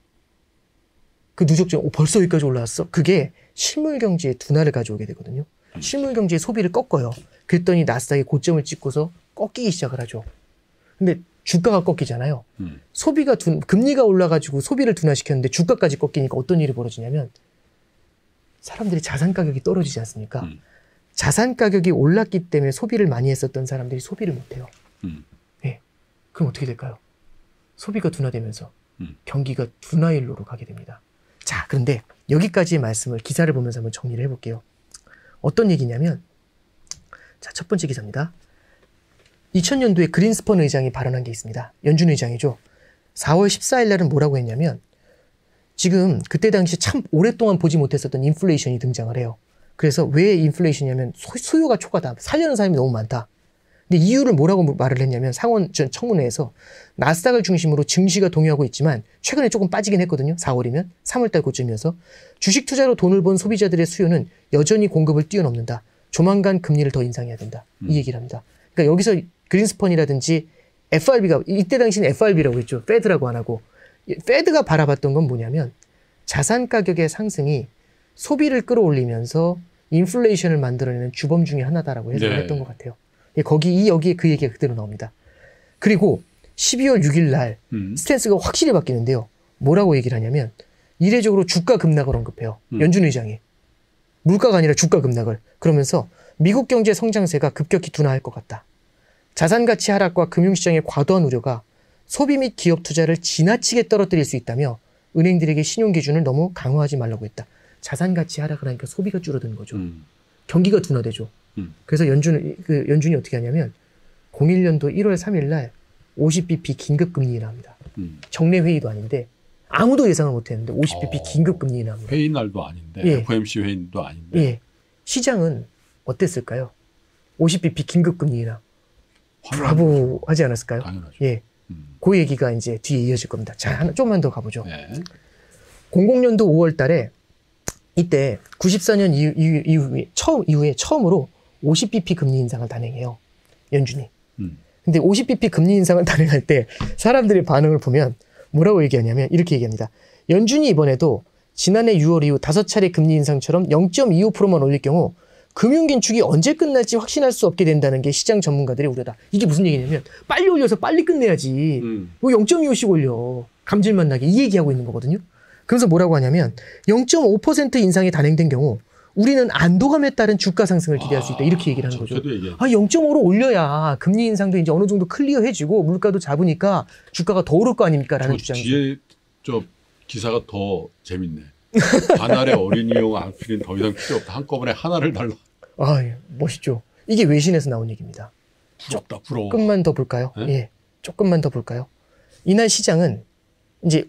그 누적적 벌써 여기까지 올라왔어? 그게 실물 경제의 둔화를 가져오게 되거든요. 실물 경제의 소비를 꺾어요. 그랬더니 나스닥이 고점을 찍고서 꺾이기 시작을 하죠. 근데 주가가 꺾이잖아요. 금리가 올라가지고 소비를 둔화시켰는데 주가까지 꺾이니까 어떤 일이 벌어지냐면 사람들이 자산 가격이 떨어지지 않습니까? 자산 가격이 올랐기 때문에 소비를 많이 했었던 사람들이 소비를 못해요. 네. 그럼 어떻게 될까요? 소비가 둔화되면서 경기가 둔화일로로 가게 됩니다. 자, 그런데 여기까지의 말씀을 기사를 보면서 한번 정리를 해볼게요. 어떤 얘기냐면 자, 첫 번째 기사입니다. 2000년도에 그린스펀 의장이 발언한 게 있습니다. 연준 의장이죠. 4월 14일 날은 뭐라고 했냐면 지금 그때 당시 참 오랫동안 보지 못했었던 인플레이션이 등장을 해요. 그래서 왜 인플레이션이냐면 수요가 초과다. 살려는 사람이 너무 많다. 근데 이유를 뭐라고 말을 했냐면 상원 청문회에서 나스닥을 중심으로 증시가 동요하고 있지만 최근에 조금 빠지긴 했거든요. 4월이면 3월달 고점이어서 주식 투자로 돈을 번 소비자들의 수요는 여전히 공급을 뛰어넘는다. 조만간 금리를 더 인상해야 된다. 이 얘기를 합니다. 그러니까 여기서 그린스펀이라든지 FRB가 이때 당시는 FRB라고 했죠. 페드라고 안 하고 페드가 바라봤던 건 뭐냐면 자산 가격의 상승이 소비를 끌어올리면서 인플레이션을 만들어내는 주범 중에 하나다라고 해석을 했던 것 같아요. 여기에 그 얘기가 그대로 나옵니다. 그리고 12월 6일 날 스탠스가 확실히 바뀌는데요. 뭐라고 얘기를 하냐면 이례적으로 주가 급락을 언급해요. 연준 의장이. 물가가 아니라 주가 급락을. 그러면서 미국 경제 성장세가 급격히 둔화할 것 같다. 자산 가치 하락과 금융시장의 과도한 우려가 소비 및 기업 투자를 지나치게 떨어뜨릴 수 있다며 은행들에게 신용 기준을 너무 강화하지 말라고 했다. 자산 가치 하락을 하니까 소비가 줄어드는 거죠. 경기가 둔화되죠. 그래서 연준이 어떻게 하냐면 01년도 1월 3일 날 50bp 긴급 금리 인하합니다. 정례 회의도 아닌데 아무도 예상을 못했는데 50bp 긴급 금리 인하합니다. 회의 날도 아닌데 예. FOMC 회의도 아닌데. 예. 시장은 어땠을까요? 50bp 긴급 금리 인하. 브라보 하지 않았을까요? 당연하죠. 예. 그 얘기가 이제 뒤에 이어질 겁니다. 자, 조금만 더 가보죠. 네. 00년도 5월 달에 이때 94년 이후에 처음으로 50bp 금리 인상을 단행해요. 연준이. 근데 50bp 금리 인상을 단행할 때 사람들의 반응을 보면 뭐라고 얘기하냐면 이렇게 얘기합니다. 연준이 이번에도 지난해 6월 이후 5차례 금리 인상처럼 0.25%만 올릴 경우 금융긴축이 언제 끝날지 확신할 수 없게 된다는 게 시장 전문가들의 우려다. 이게 무슨 얘기냐면 빨리 올려서 빨리 끝내야지. 뭐 0.25씩 올려. 감질만 나게. 이 얘기하고 있는 거거든요. 그래서 뭐라고 하냐면 0.5% 인상이 단행된 경우 우리는 안도감에 따른 주가 상승을 기대할 수 있다. 이렇게 얘기를 하는 거죠. 0.5로 올려야 금리 인상도 이제 어느 정도 클리어해지고 물가도 잡으니까 주가가 더 오를 거 아닙니까? 라는 주장이죠. 뒤에 저 기사가 더 재밌네. 관할의 어린이용 아스피린 더 이상 필요 없다. 한꺼번에 하나를 달라. 아, 예, 멋있죠. 이게 외신에서 나온 얘기입니다. 부럽다, 부러워. 조금만 더 볼까요? 네? 예, 조금만 더 볼까요? 이날 시장은 이제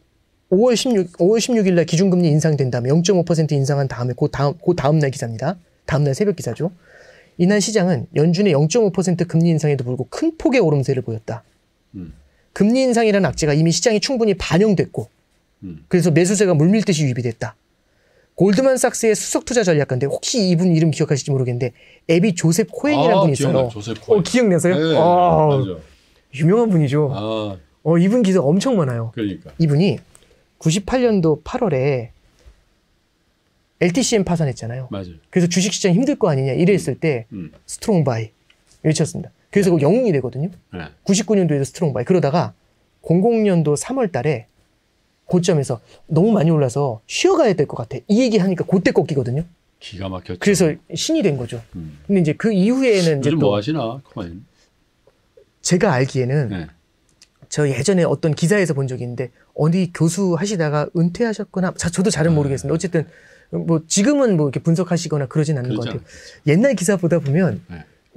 5월 16일 날 기준금리 인상된 다음에 0.5% 인상한 다음에 그 다음 날 기사입니다. 다음 날 새벽 기사죠. 이날 시장은 연준의 0.5% 금리 인상에도 불구하고 큰 폭의 오름세를 보였다. 금리 인상이라는 악재가 이미 시장에 충분히 반영됐고 그래서 매수세가 물밀듯이 유입이 됐다. 골드만삭스의 수석 투자 전략가인데 혹시 이분 이름 기억하실지 모르겠는데 에비 조셉 코엔이라는 분이 있어요. 기억나, 조셉 코엔. 기억나세요? 네, 맞아. 유명한 분이죠. 이분 기사 엄청 많아요. 그러니까. 이분이 98년도 8월에 LTCM 파산했잖아요. 맞아요. 그래서 주식시장 힘들 거 아니냐 이랬을 때 스트롱 바이 외쳤습니다. 그래서 그 영웅이 되거든요. 99년도에도 스트롱 바이. 그러다가 00년도 3월 달에 고점에서 너무 많이 올라서 쉬어가야 될 것 같아. 이 얘기 하니까 그때 꺾이거든요. 기가 막혔죠. 그래서 신이 된 거죠. 근데 이제 그 이후에는 이제 요즘 또 뭐 하시나? 코엔. 제가 알기에는 저 예전에 어떤 기사에서 본 적이 있는데 어디 교수 하시다가 은퇴하셨거나 저도 잘은 모르겠습니다. 어쨌든 뭐 지금은 뭐 이렇게 분석하시거나 그러진 않는 것 같아요. 옛날 기사 보다 보면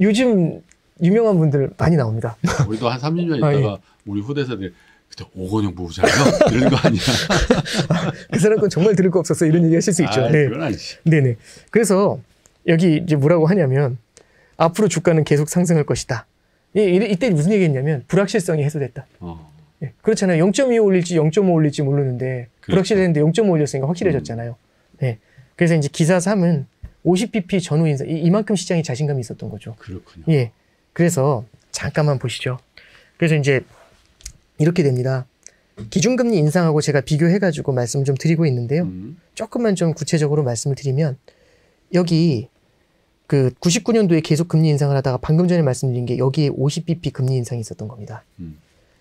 요즘 유명한 분들 많이 나옵니다. 우리도 한 30년 있다가 우리 후대 세대 그때 오건영 부부잖아요. 이런 거 아니야? 그 사람 건 정말 들을 거 없었어 이런 얘기 하실 수 있죠. 네. 그건 아니지. 네네. 그래서 여기 이제 뭐라고 하냐면 앞으로 주가는 계속 상승할 것이다. 이때 무슨 얘기했냐면 불확실성이 해소됐다. 예, 그렇잖아요. 0.25 올릴지 0.5 올릴지 모르는데 불확실했는데 0.5 올렸으니까 확실해졌잖아요. 네. 그래서 이제 기사 3은 50bp 전후 인상 이만큼 시장에 자신감이 있었던 거죠. 그렇군요. 예. 그래서 잠깐만 보시죠. 그래서 이제 이렇게 됩니다. 기준금리 인상하고 제가 비교해가지고 말씀을 좀 드리고 있는데요. 조금만 좀 구체적으로 말씀을 드리면 여기 그 99년도에 계속 금리 인상을 하다가 방금 전에 말씀드린 게 여기에 50bp 금리 인상이 있었던 겁니다.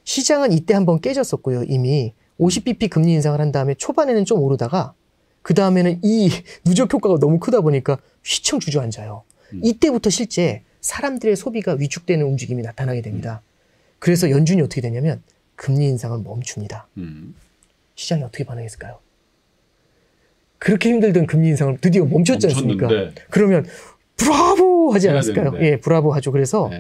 시장은 이때 한번 깨졌었고요. 이미 50bp 금리 인상을 한 다음에 초반에는 좀 오르다가 그 다음에는 이 누적 효과가 너무 크다 보니까 휘청 주저앉아요. 이때부터 실제 사람들의 소비가 위축되는 움직임이 나타나게 됩니다. 그래서 연준이 어떻게 되냐면 금리 인상을 멈춥니다. 시장이 어떻게 반응했을까요? 그렇게 힘들던 금리 인상을 드디어 멈췄지 않습니까? 그러면 브라보 하지 않았을까요? 예, 브라보 하죠. 그래서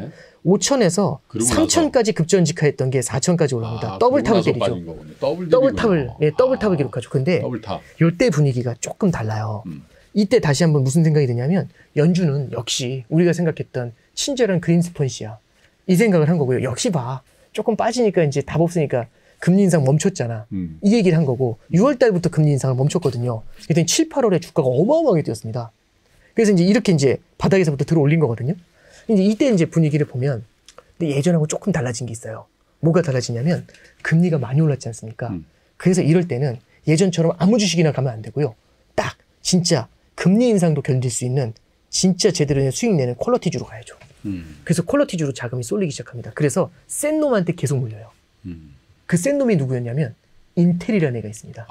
5천에서 3천까지 급전직하였던 게 4천까지 올라옵니다. 더블탑을 때리죠. 더블탑을 기록하죠. 근데 이때 분위기가 조금 달라요. 이때 다시 한번 무슨 생각이 드냐면 연준은 역시 우리가 생각했던 친절한 그린스펀시야. 이 생각을 한 거고요. 역시 봐. 조금 빠지니까 이제 답 없으니까 금리 인상 멈췄잖아. 이 얘기를 한 거고 6월 달부터 금리 인상을 멈췄거든요. 그랬더니 7, 8월에 주가가 어마어마하게 뛰었습니다. 그래서 이제 이렇게 이제 바닥에서부터 들어 올린 거거든요. 이제 이때 이제 분위기를 보면 근데 예전하고 조금 달라진 게 있어요. 뭐가 달라지냐면 금리가 많이 올랐지 않습니까? 그래서 이럴 때는 예전처럼 아무 주식이나 가면 안 되고요. 딱 진짜 금리 인상도 견딜 수 있는 진짜 제대로 된 수익 내는 퀄리티주로 가야죠. 그래서 퀄리티주로 자금이 쏠리기 시작합니다. 그래서 센 놈한테 계속 몰려요. 그 센 놈이 누구였냐면 인텔이라는 애가 있습니다.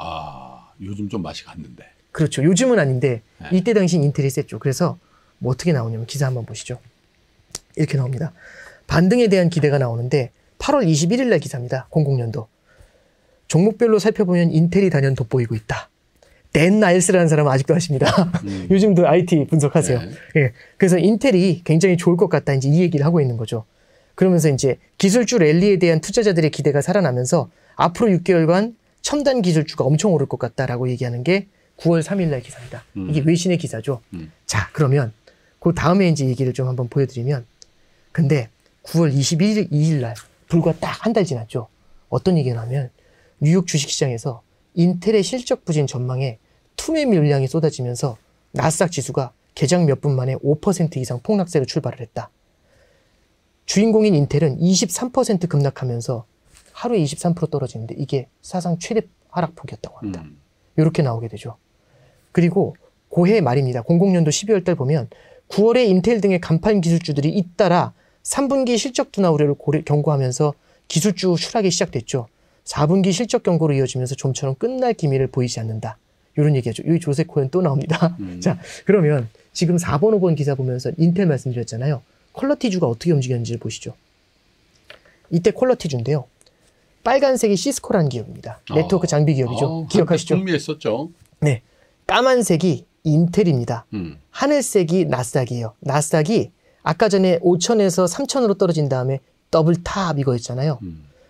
요즘 좀 맛이 갔는데. 그렇죠. 요즘은 아닌데 이때 당시엔 인텔이 셌죠. 그래서 뭐 어떻게 나오냐면 기사 한번 보시죠. 이렇게 나옵니다. 반등에 대한 기대가 나오는데 8월 21일 날 기사입니다. 00년도. 종목별로 살펴보면 인텔이 단연 돋보이고 있다. 댄 나일스라는 사람은 아직도 아십니다. 요즘도 IT 분석하세요. 예. 그래서 인텔이 굉장히 좋을 것 같다. 이제 이 얘기를 하고 있는 거죠. 그러면서 이제 기술주 랠리에 대한 투자자들의 기대가 살아나면서 앞으로 6개월간 첨단 기술주가 엄청 오를 것 같다라고 얘기하는 게 9월 3일 날 기사입니다. 이게 외신의 기사죠. 자, 그러면 그 다음에 이제 얘기를 좀 한번 보여드리면 근데 9월 22일 날 불과 딱 한 달 지났죠. 어떤 얘기가 나면 뉴욕 주식시장에서 인텔의 실적 부진 전망에 투매 물량이 쏟아지면서 나스닥 지수가 개장 몇 분 만에 5% 이상 폭락세로 출발을 했다. 주인공인 인텔은 23% 급락하면서 하루에 23% 떨어지는데 이게 사상 최대 하락폭이었다고 합니다. 이렇게 나오게 되죠. 그리고 고해 말입니다. 00년도 12월 달 보면 9월에 인텔 등의 간판 기술주들이 잇따라 3분기 실적 둔화 우려를 경고하면서 기술주 추락이 시작됐죠. 4분기 실적 경고로 이어지면서 좀처럼 끝날 기미를 보이지 않는다. 이런 얘기하죠. 여기 조세 코엔 또 나옵니다. 자, 그러면 지금 4번, 5번 기사 보면서 인텔 말씀드렸잖아요. 퀄러티주가 어떻게 움직였는지를 보시죠. 이때 퀄러티주인데요. 빨간색이 시스코라는 기업입니다. 네트워크 장비 기업이죠. 기억하시죠? 흥미했었죠. 네. 까만색이 인텔입니다. 하늘색이 나스닥이에요. 나스닥이 아까 전에 5천에서 3천으로 떨어진 다음에 더블 탑 이거였잖아요.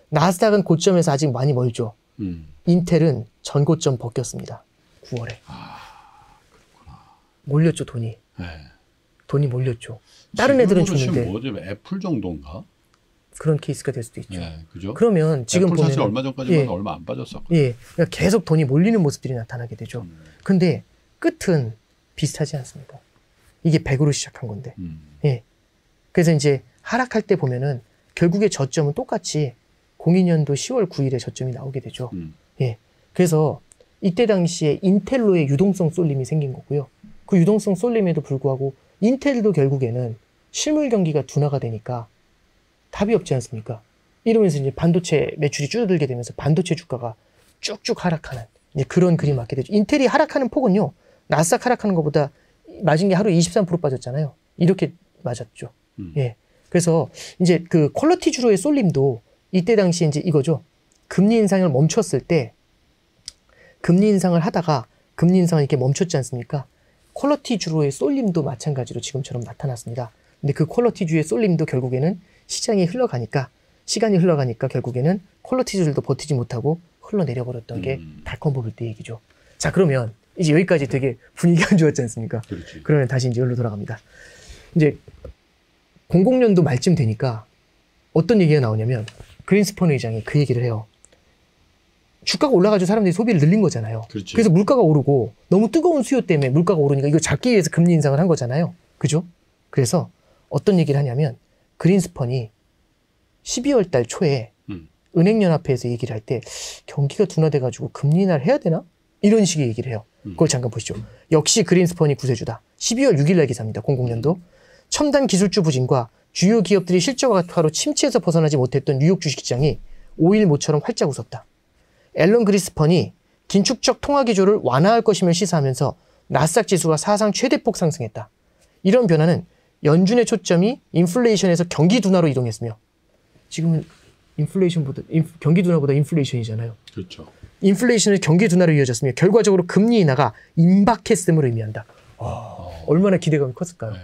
나스닥은 고점에서 아직 많이 멀죠. 인텔은 전고점 벗겼습니다. 9월에. 그렇구나. 몰렸죠, 돈이. 네. 돈이 몰렸죠. 다른 애들은 줬는데. 뭐죠? 애플 정도인가? 그런 케이스가 될 수도 있죠. 네, 그죠? 그러면 지금 애플 보면 사실 얼마 전까지만 얼마 안 빠졌었거든요. 예, 그러니까 계속 돈이 몰리는 모습들이 나타나게 되죠. 근데 끝은 비슷하지 않습니까? 이게 100으로 시작한 건데. 예. 그래서 이제 하락할 때 보면은 결국에 저점은 똑같이 02년도 10월 9일에 저점이 나오게 되죠. 예. 그래서 이때 당시에 인텔로의 유동성 쏠림이 생긴 거고요. 그 유동성 쏠림에도 불구하고 인텔도 결국에는 실물 경기가 둔화가 되니까 답이 없지 않습니까? 이러면서 이제 반도체 매출이 줄어들게 되면서 반도체 주가가 쭉쭉 하락하는 이제 그런 그림 맞게 되죠. 인텔이 하락하는 폭은요, 나스닥 하락하는 것보다 맞은 게 하루에 23% 빠졌잖아요. 이렇게 맞았죠. 예. 그래서 이제 그 퀄러티주로의 쏠림도 이때 당시 이제 이거죠. 금리 인상을 멈췄을 때 금리 인상을 하다가 금리 인상을 이렇게 멈췄지 않습니까? 퀄러티주로의 쏠림도 마찬가지로 지금처럼 나타났습니다. 근데 그 퀄러티주의 쏠림도 결국에는 시장이 흘러가니까 시간이 흘러가니까 결국에는 퀄러티주들도 버티지 못하고 흘러내려버렸던 게 닷컴 버블 때 얘기죠. 자, 그러면 이제 여기까지 되게 분위기가 안 좋았지 않습니까? 그렇지. 그러면 다시 이제 여기로 돌아갑니다. 이제 00년도 말쯤 되니까 어떤 얘기가 나오냐면 그린스펀 의장이 그 얘기를 해요. 주가가 올라가지고 사람들이 소비를 늘린 거잖아요. 그렇지. 그래서 물가가 오르고 너무 뜨거운 수요 때문에 물가가 오르니까 이거 잡기 위해서 금리 인상을 한 거잖아요. 그죠? 그래서 어떤 얘기를 하냐면 그린스펀이 12월 달 초에 은행연합회에서 얘기를 할 때 경기가 둔화돼가지고 금리 인하를 해야 되나? 이런 식의 얘기를 해요. 그걸 잠깐 보시죠. 역시 그린스펀이 구세주다. 12월 6일 날 기사입니다. 00년도. 첨단 기술주 부진과 주요 기업들이 실적 악화로 침체에서 벗어나지 못했던 뉴욕 주식시장이 5일 모처럼 활짝 웃었다. 앨런 그린스펀이 긴축적 통화 기조를 완화할 것임을 시사하면서 나스닥 지수가 사상 최대폭 상승했다. 이런 변화는 연준의 초점이 인플레이션에서 경기 둔화로 이동했으며 지금은 인플레이션보다 경기 둔화보다 인플레이션이잖아요. 그렇죠. 인플레이션은 경기 둔화로 이어졌으며 결과적으로 금리 인하가 임박했음을 의미한다. 얼마나 기대감이 컸을까요? 네.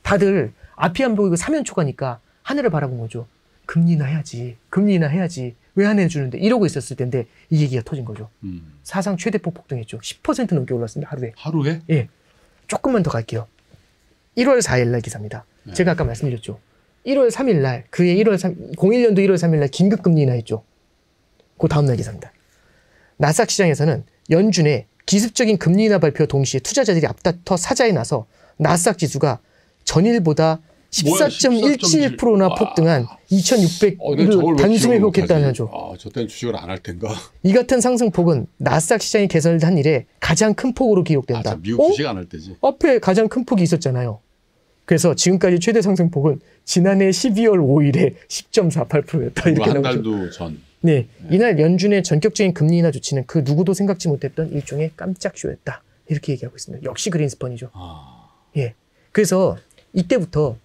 다들 앞이 안 보이고 사면초가니까 하늘을 바라본 거죠. 금리 인하 해야지. 금리 인하 해야지. 왜 안 해주는데 이러고 있었을 텐데 이 얘기가 터진 거죠. 사상 최대폭 폭등했죠. 10% 넘게 올랐습니다. 하루에. 하루에? 예. 조금만 더 갈게요. 1월 4일 날 기사입니다. 네. 제가 아까 말씀드렸죠. 1월 3일 날 그해 01년도 1월 3일 날 긴급 금리 인하했죠. 그 다음 날 기사입니다. 나스닥 시장에서는 연준의 기습적인 금리 인하 발표 동시에 투자자들이 앞다퉈 사자에 나서 나스닥 지수가 전일보다 14.17%나 폭등한 2,600을 단숨에 회복했다는 하죠. 저 때는 주식을 안 할 텐가? 이 같은 상승폭은 나스닥 시장이 개설한 이래 가장 큰 폭으로 기록된다. 미국 주식 안 할 때지. 앞에 가장 큰 폭이 있었잖아요. 그래서 지금까지 최대 상승폭은 지난해 12월 5일에 10.48%였다. 이렇게 한 나오죠. 달도 전. 네, 이날 연준의 전격적인 금리 인하 조치는 그 누구도 생각지 못했던 일종의 깜짝 쇼였다. 이렇게 얘기하고 있습니다. 역시 그린스펀이죠. 예. 그래서 이때부터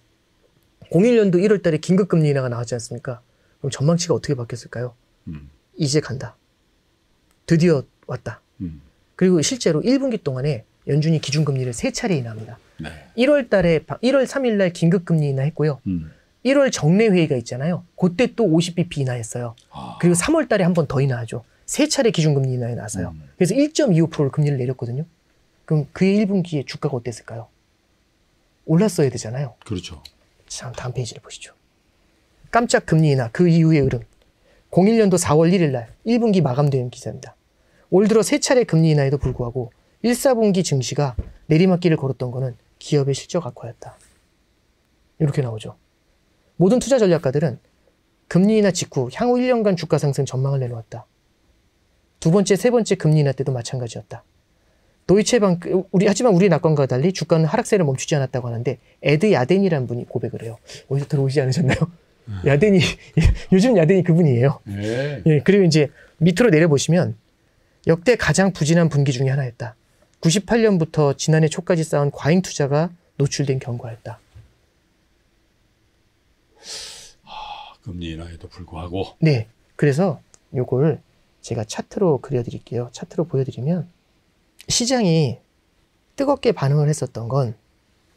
01년도 1월 달에 긴급 금리 인하가 나왔지 않습니까? 그럼 전망치가 어떻게 바뀌었을까요? 이제 간다. 드디어 왔다. 그리고 실제로 1분기 동안에 연준이 기준금리를 3차례 인하합니다. 네. 1월 3일 날 긴급 금리 인하했고요. 1월 정례 회의가 있잖아요. 그때 또 50bp 인하했어요. 그리고 3월 달에 한 번 더 인하하죠. 3차례 기준금리 인하에 나서요. 그래서 1.25%를 금리를 내렸거든요. 그럼 그해 1분기에 주가가 어땠을까요? 올랐어야 되잖아요. 그렇죠. 자, 다음 페이지를 보시죠. 깜짝 금리 인하 그 이후의 흐름. 01년도 4월 1일 날 1분기 마감된 기사입니다. 올 들어 3차례 금리 인하에도 불구하고 1, 4분기 증시가 내리막길을 걸었던 거는 기업의 실적 악화였다. 이렇게 나오죠. 모든 투자 전략가들은 금리 인하 직후 향후 1년간 주가 상승 전망을 내놓았다. 두 번째, 세 번째 금리 인하 때도 마찬가지였다. 도이체방크, 하지만 우리 낙관과 달리 주가는 하락세를 멈추지 않았다고 하는데 에드 야덴이라는 분이 고백을 해요. 어디서 들어오시지 않으셨나요? 야덴이, 요즘 야덴이 그분이에요. 네. 예, 그리고 이제 밑으로 내려보시면 역대 가장 부진한 분기 중에 하나였다. 98년부터 지난해 초까지 쌓은 과잉 투자가 노출된 경과였다. 금리 인하에도 불구하고. 네. 그래서 요걸 제가 차트로 그려드릴게요. 차트로 보여드리면 시장이 뜨겁게 반응을 했었던 건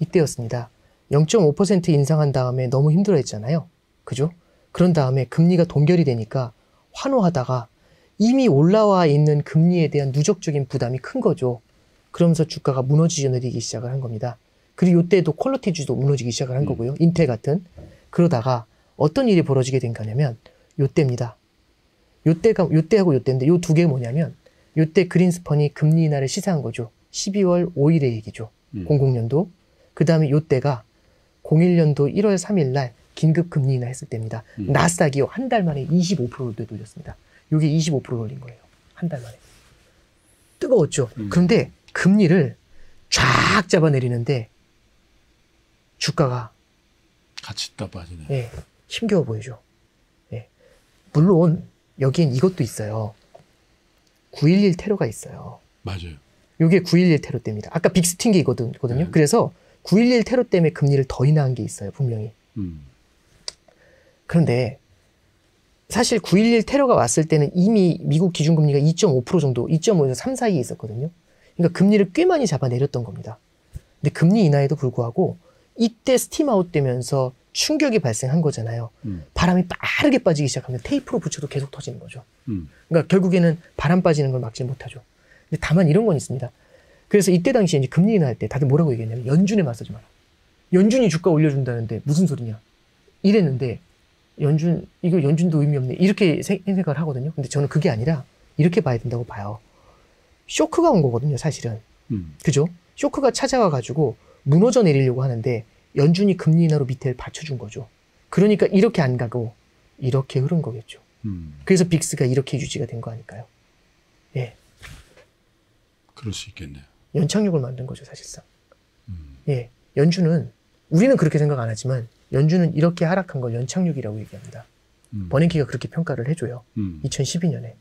이때였습니다. 0.5% 인상한 다음에 너무 힘들어했잖아요. 그죠? 그런 다음에 금리가 동결이 되니까 환호하다가 이미 올라와 있는 금리에 대한 누적적인 부담이 큰 거죠. 그러면서 주가가 무너지게 내리기 시작을 한 겁니다. 그리고 이때도 퀄리티주도 무너지기 시작을 한 거고요. 인텔 같은. 그러다가 어떤 일이 벌어지게 된 거냐면 요때입니다. 요때하고 요때인데 요 두 개 뭐냐면 요때 그린스펀이 금리 인하를 시사한 거죠. 12월 5일의 얘기죠. 00년도. 그 다음에 요때가 01년도 1월 3일 날 긴급 금리 인하 했을 때입니다. 나스닥이요. 한 달 만에 25%를 돌렸습니다. 요게 25% 올린 거예요. 한 달 만에. 뜨거웠죠. 그런데 금리를 쫙 잡아내리는데 주가가 같이 다 빠지네. 예, 힘겨워 보이죠. 예. 물론 여기엔 이것도 있어요. 9.11 테러가 있어요. 맞아요. 요게 9.11 테러 때입니다. 아까 빅스 튄 게 이거든요. 네. 그래서 9.11 테러 때문에 금리를 더 인하한 게 있어요. 분명히. 그런데 사실 9.11 테러가 왔을 때는 이미 미국 기준금리가 2.5% 정도, 2.5에서 3 사이에 있었거든요. 그러니까 금리를 꽤 많이 잡아내렸던 겁니다. 근데 금리 인하에도 불구하고 이때 스팀아웃 되면서 충격이 발생한 거잖아요. 바람이 빠르게 빠지기 시작하면 테이프로 붙여도 계속 터지는 거죠. 그러니까 결국에는 바람 빠지는 걸 막지 못하죠. 근데 다만 이런 건 있습니다. 그래서 이때 당시에 이제 금리 인하할 때 다들 뭐라고 얘기했냐면 연준에 맞서지 마라. 연준이 주가 올려준다는데 무슨 소리냐. 이랬는데 연준도 의미 없네. 이렇게 생각을 하거든요. 근데 저는 그게 아니라 이렇게 봐야 된다고 봐요. 쇼크가 온 거거든요, 사실은. 그죠? 쇼크가 찾아와가지고 무너져 내리려고 하는데 연준이 금리 인하로 밑에를 받쳐준 거죠. 그러니까 이렇게 안 가고 이렇게 흐른 거겠죠. 그래서 빅스가 이렇게 유지가 된 거 아닐까요? 예. 그럴 수 있겠네요. 연착륙을 만든 거죠, 사실상. 예. 연준은, 우리는 그렇게 생각 안 하지만 연준은 이렇게 하락한 걸 연착륙이라고 얘기합니다. 버냉키가 그렇게 평가를 해줘요. 2012년에.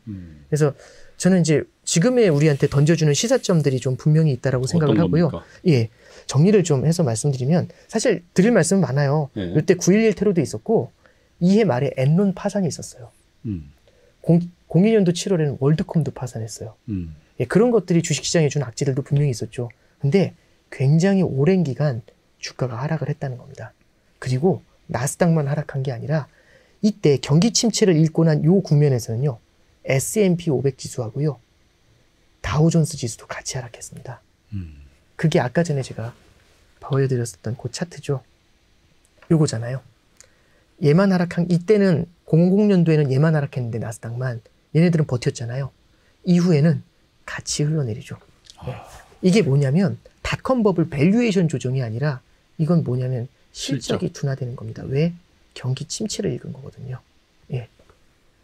그래서 저는 이제 지금의 우리한테 던져주는 시사점들이 좀 분명히 있다라고 생각을 하고요. 겁니까? 예. 정리를 좀 해서 말씀드리면 사실 드릴 말씀은 많아요. 예. 이때 9.11 테러도 있었고 이해 말에 엔론 파산이 있었어요. 02년도 7월에는 월드컴도 파산했어요. 예, 그런 것들이 주식시장에 준 악재들도 분명히 있었죠. 근데 굉장히 오랜 기간 주가가 하락을 했다는 겁니다. 그리고 나스닥만 하락한 게 아니라 이때 경기 침체를 읽고 난 요 국면에서는요. S&P 500 지수하고요. 다우존스 지수도 같이 하락했습니다. 그게 아까 전에 제가 보여드렸었던 그 차트죠. 요거잖아요. 얘만 하락한, 이때는 00년도에는 얘만 하락했는데 나스닥만 얘네들은 버텼잖아요. 이후에는 같이 흘러내리죠. 네. 이게 뭐냐면 닷컴 버블 밸류에이션 조정이 아니라 이건 뭐냐면 실적이 둔화되는 겁니다. 왜? 경기 침체를 읽은 거거든요. 예.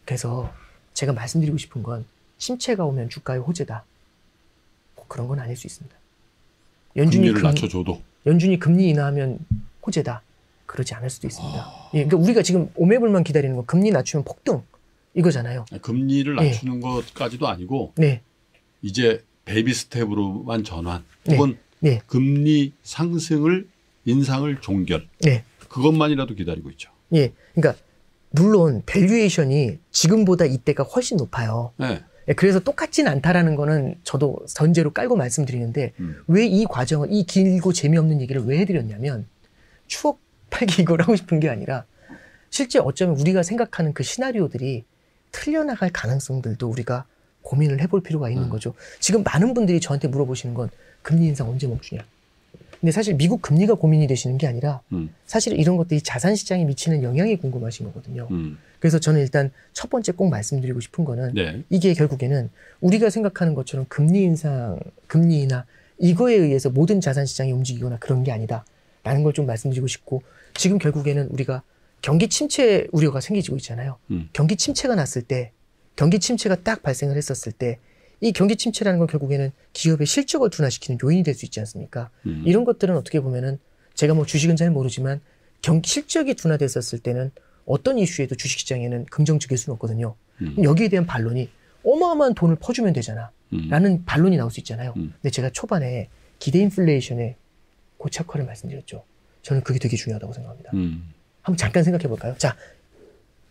그래서 제가 말씀드리고 싶은 건 침체가 오면 주가의 호재다. 뭐 그런 건 아닐 수 있습니다. 금리를 낮춰줘도. 연준이 금리 인하하면 호재다. 그러지 않을 수도 있습니다. 예, 그러니까 우리가 지금 오매불만 기다리는 건 금리 낮추면 폭등 이거잖아요. 금리를 낮추는 것까지도 아니고 네. 이제 베이비 스텝으로만 전환 네. 혹은 네. 금리 상승을 인상을 종결 네. 그것만이라도 기다리고 있죠. 예, 그러니까 물론 밸류에이션이 지금보다 이때가 훨씬 높아요. 네. 예, 그래서 똑같진 않다라는 거는 저도 전제로 깔고 말씀드리는데 왜 이 과정을 이 길고 재미없는 얘기를 왜 해드렸냐면 추억 팔기 이걸 하고 싶은 게 아니라 실제 어쩌면 우리가 생각하는 그 시나리오들이 틀려나갈 가능성들도 우리가 고민을 해볼 필요가 있는 거죠. 지금 많은 분들이 저한테 물어보시는 건 금리 인상 언제 멈추냐. 근데 사실 미국 금리가 고민이 되시는 게 아니라 사실 이런 것들이 자산시장에 미치는 영향이 궁금하신 거거든요. 그래서 저는 일단 첫 번째 꼭 말씀드리고 싶은 거는 네. 이게 결국에는 우리가 생각하는 것처럼 금리 인상, 금리 인하 이거에 의해서 모든 자산시장이 움직이거나 그런 게 아니다. 라는 걸 좀 말씀드리고 싶고 지금 결국에는 우리가 경기 침체 우려가 생기고 있잖아요. 경기 침체가 났을 때 경기 침체가 딱 발생을 했었을 때 이 경기 침체라는 건 결국에는 기업의 실적을 둔화시키는 요인이 될 수 있지 않습니까? 이런 것들은 어떻게 보면은 제가 뭐 주식은 잘 모르지만 실적이 둔화됐었을 때는 어떤 이슈에도 주식시장에는 긍정적일 수는 없거든요. 여기에 대한 반론이 어마어마한 돈을 퍼주면 되잖아. 라는 반론이 나올 수 있잖아요. 근데 제가 초반에 기대 인플레이션의 고착화를 말씀드렸죠. 저는 그게 되게 중요하다고 생각합니다. 한번 잠깐 생각해 볼까요? 자,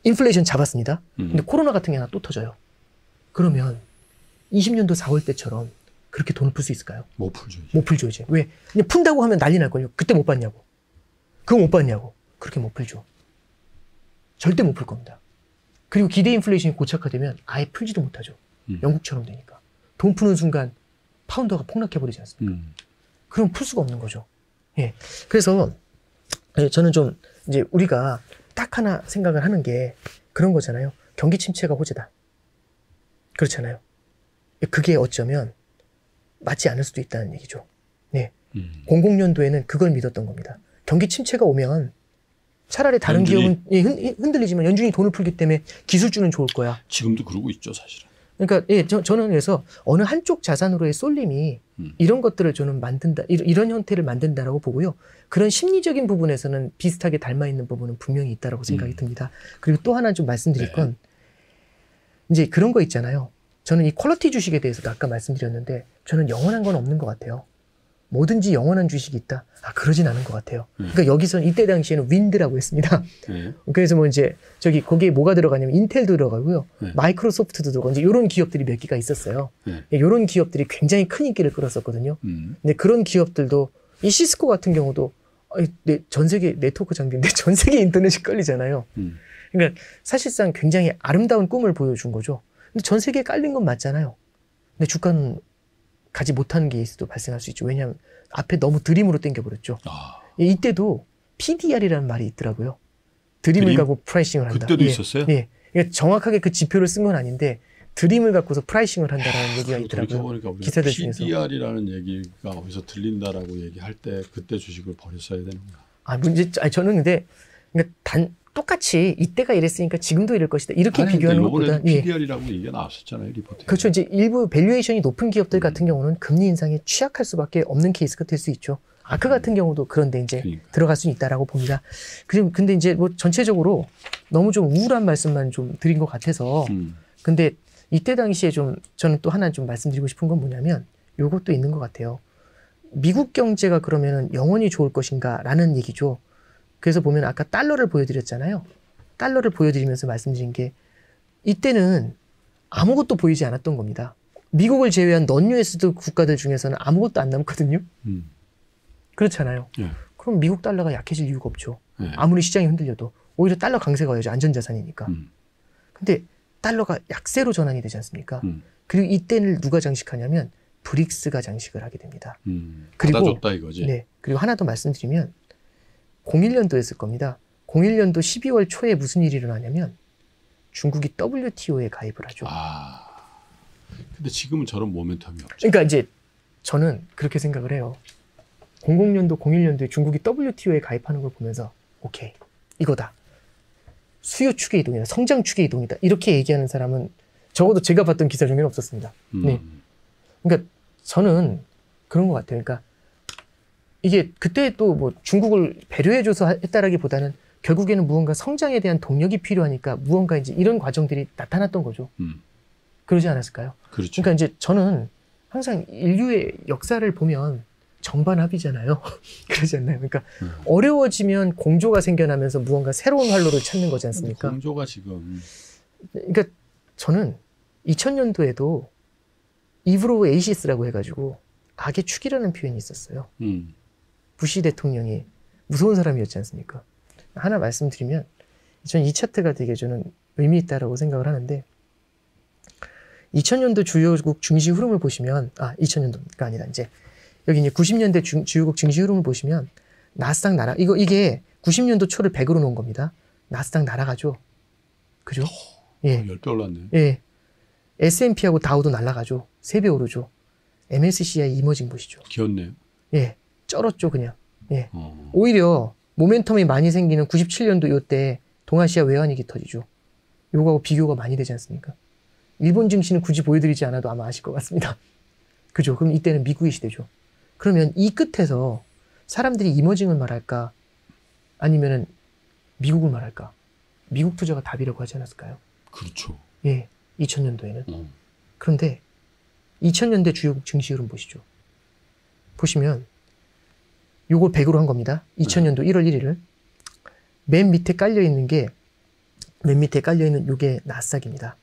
인플레이션 잡았습니다. 근데 코로나 같은 게 하나 또 터져요. 그러면 20년도 4월 때처럼 그렇게 돈을 풀 수 있을까요? 못 풀죠. 못 풀죠, 이제. 왜? 그냥 푼다고 하면 난리 날걸요. 그때 못 봤냐고. 그거 못 봤냐고. 그렇게 못 풀죠. 절대 못 풀 겁니다. 그리고 기대 인플레이션이 고착화되면 아예 풀지도 못하죠. 영국처럼 되니까. 돈 푸는 순간 파운더가 폭락해버리지 않습니까? 그럼 풀 수가 없는 거죠. 예. 그래서 저는 좀 이제 우리가 딱 하나 생각을 하는 게 그런 거잖아요. 경기 침체가 호재다. 그렇잖아요. 그게 어쩌면 맞지 않을 수도 있다는 얘기죠. 네. 00년도에는 그걸 믿었던 겁니다. 경기 침체가 오면 차라리 다른 연준이, 기업은 흔들리지만 연준이 돈을 풀기 때문에 기술주는 좋을 거야. 지금도 그러고 있죠, 사실은. 그러니까 예, 저는 그래서 어느 한쪽 자산으로의 쏠림이 이런 것들을 저는 만든다, 이런 형태를 만든다라고 보고요. 그런 심리적인 부분에서는 비슷하게 닮아 있는 부분은 분명히 있다라고 생각이 듭니다. 그리고 또 하나 좀 말씀드릴 건 이제 그런 거 있잖아요. 저는 이 퀄리티 주식에 대해서도 아까 말씀드렸는데 저는 영원한 건 없는 것 같아요. 뭐든지 영원한 주식이 있다. 그러진 않은 것 같아요. 그러니까 여기서는 이때 당시에는 윈드라고 했습니다. 그래서 뭐 이제 거기에 뭐가 들어가냐면 인텔도 들어가고요. 마이크로소프트도 들어가고 이제 이런 기업들이 몇 개가 있었어요. 이런 기업들이 굉장히 큰 인기를 끌었었거든요. 근데 그런 기업들도 이 시스코 같은 경우도 전 세계 네트워크 장비인데 전 세계 인터넷이 깔리잖아요. 그러니까 사실상 굉장히 아름다운 꿈을 보여준 거죠. 근데 전 세계에 깔린 건 맞잖아요. 근데 주가는 가지 못하는 케이스도 발생할 수 있죠. 왜냐하면 앞에 너무 드림으로 땡겨버렸죠. 이때도 PDR이라는 말이 있더라고요. 드림을 갖고 프라이싱을 한다. 그때도 있었어요? 예. 그러니까 정확하게 그 지표를 쓴 건 아닌데 드림을 갖고서 프라이싱을 한다라는 얘기가 있더라고요. 기사들 중에서. PDR이라는 얘기가 어디서 들린다라고 얘기할 때 그때 주식을 버렸어야 되는구나. 저는 근데 그러니까 똑같이 이때가 이랬으니까 지금도 이럴 것이다. 이렇게 비교하는 것보다 PDR이라고 얘기가 나왔었잖아요, 리포트에. 그렇죠. 이제 일부 밸류에이션이 높은 기업들 같은 경우는 금리 인상에 취약할 수밖에 없는 케이스가 될 수 있죠. 아크 같은 경우도 그런데 이제 들어갈 수 있다라고 봅니다. 근데 이제 뭐 전체적으로 너무 좀 우울한 말씀만 좀 드린 것 같아서. 근데 이때 당시에 저는 또 하나 좀 말씀드리고 싶은 건 뭐냐면 요것도 있는 것 같아요. 미국 경제가 그러면은 영원히 좋을 것인가라는 얘기죠. 그래서 보면 아까 달러를 보여드렸잖아요. 달러를 보여드리면서 말씀드린 게 이때는 아무것도 보이지 않았던 겁니다. 미국을 제외한 non-US 국가들 중에서는 아무것도 안 남거든요. 그렇잖아요. 그럼 미국 달러가 약해질 이유가 없죠. 아무리 시장이 흔들려도 오히려 달러 강세가 와야죠. 안전자산이니까. 근데 달러가 약세로 전환이 되지 않습니까? 그리고 이때는 누가 장식하냐면 브릭스가 장식을 하게 됩니다. 그리고 받아줬다 이거지. 네. 그리고 하나 더 말씀드리면 01년도였을 겁니다. 01년도 12월 초에 무슨 일이 일어나냐면 중국이 WTO에 가입을 하죠. 근데 지금은 저런 모멘텀이 없죠. 그러니까 이제 저는 그렇게 생각을 해요. 00년도, 01년도에 중국이 WTO에 가입하는 걸 보면서 오케이, 이거다. 수요 축의 이동이다. 성장 축의 이동이다. 이렇게 얘기하는 사람은 적어도 제가 봤던 기사 중에는 없었습니다. 네. 그러니까 저는 그런 것 같아요. 그러니까 이게 그때 또 뭐 중국을 배려해줘서 했다라기보다는 결국에는 무언가 성장에 대한 동력이 필요하니까 무언가 이제 이런 과정들이 나타났던 거죠. 그러지 않았을까요? 그렇죠. 그러니까 이제 저는 항상 인류의 역사를 보면 정반합이잖아요. 그러지 않나요? 그러니까 어려워지면 공조가 생겨나면서 무언가 새로운 활로를 찾는 거지 않습니까? 공조가 지금. 그러니까 저는 2000년도에도 이브로 에이시스라고 해가지고 악의 축이라는 표현이 있었어요. 부시 대통령이 무서운 사람이었지 않습니까? 하나 말씀드리면 저는 이 차트가 되게 저는 의미 있다라고 생각을 하는데 2000년도 주요국 증시 흐름을 보시면 2000년도가 아니라 이제 여기 이제 90년대 주요국 증시 흐름을 보시면 나스닥 이게 90년도 초를 100으로 놓은 겁니다. 나스닥 날아가죠. 그죠? 예. 10배 올랐네. 예. S&P하고 다우도 날아가죠. 3배 오르죠. MSCI 이머징 보시죠. 기었네요. 예. 쩔었죠, 그냥. 예. 오히려 모멘텀이 많이 생기는 97년도 요때 동아시아 외환위기 터지죠. 요거하고 비교가 많이 되지 않습니까? 일본 증시는 굳이 보여드리지 않아도 아마 아실 것 같습니다. 그죠? 그럼 이때는 미국의 시대죠. 그러면 이 끝에서 사람들이 이머징을 말할까? 아니면은 미국을 말할까? 미국 투자가 답이라고 하지 않았을까요? 그렇죠. 예. 2000년도에는. 그런데 2000년대 주요국 증시 흐름 보시죠. 보시면 요걸 100으로 한 겁니다. 2000년도 1월 1일을. 맨 밑에 깔려있는 게 요게 나스닥입니다.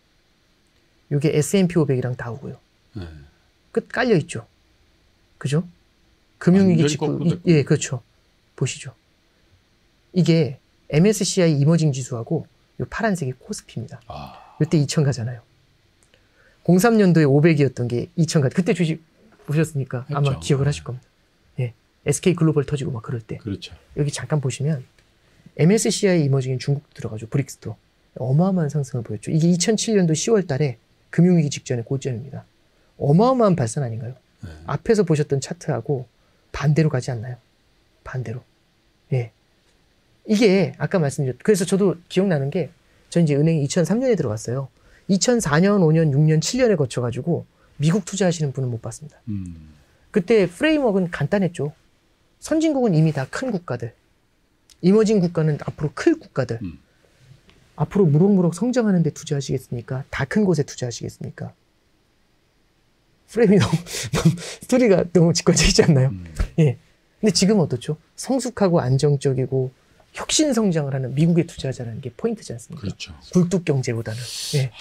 요게 S&P 500이랑 다우고요. 끝 깔려있죠. 그죠? 금융위기 직후. 예, 그렇죠. 보시죠. 이게 MSCI 이머징 지수하고 요 파란색이 코스피입니다. 요때 2000 가잖아요. 03년도에 500이었던 게 2000 가. 그때 주식 보셨으니까 했죠. 아마 기억을 하실 겁니다. 예. SK 글로벌 터지고 막 그럴 때. 그렇죠. 여기 잠깐 보시면 MSCI 이머징인 중국도 들어가죠. 브릭스도. 어마어마한 상승을 보였죠. 이게 2007년도 10월 달에 금융위기 직전의 고점입니다. 어마어마한 발산 아닌가요? 앞에서 보셨던 차트하고 반대로 가지 않나요? 반대로. 예. 이게 아까 말씀드렸죠. 그래서 저도 기억나는 게 저 이제 은행에 2003년에 들어갔어요. 2004년, 5년, 6년, 7년에 거쳐가지고 미국 투자하시는 분은 못 봤습니다. 그때 프레임워크는 간단했죠. 선진국은 이미 다 큰 국가들. 이머징 국가는 앞으로 클 국가들. 앞으로 무럭무럭 성장하는 데 투자하시겠습니까? 다 큰 곳에 투자하시겠습니까? 프레임이 너무 스토리가 너무 직관적이지 않나요? 예. 근데 지금은 어떻죠? 성숙하고 안정적이고 혁신 성장을 하는 미국에 투자하자는 게 포인트지 않습니까? 그렇죠. 굴뚝 경제보다는. 예.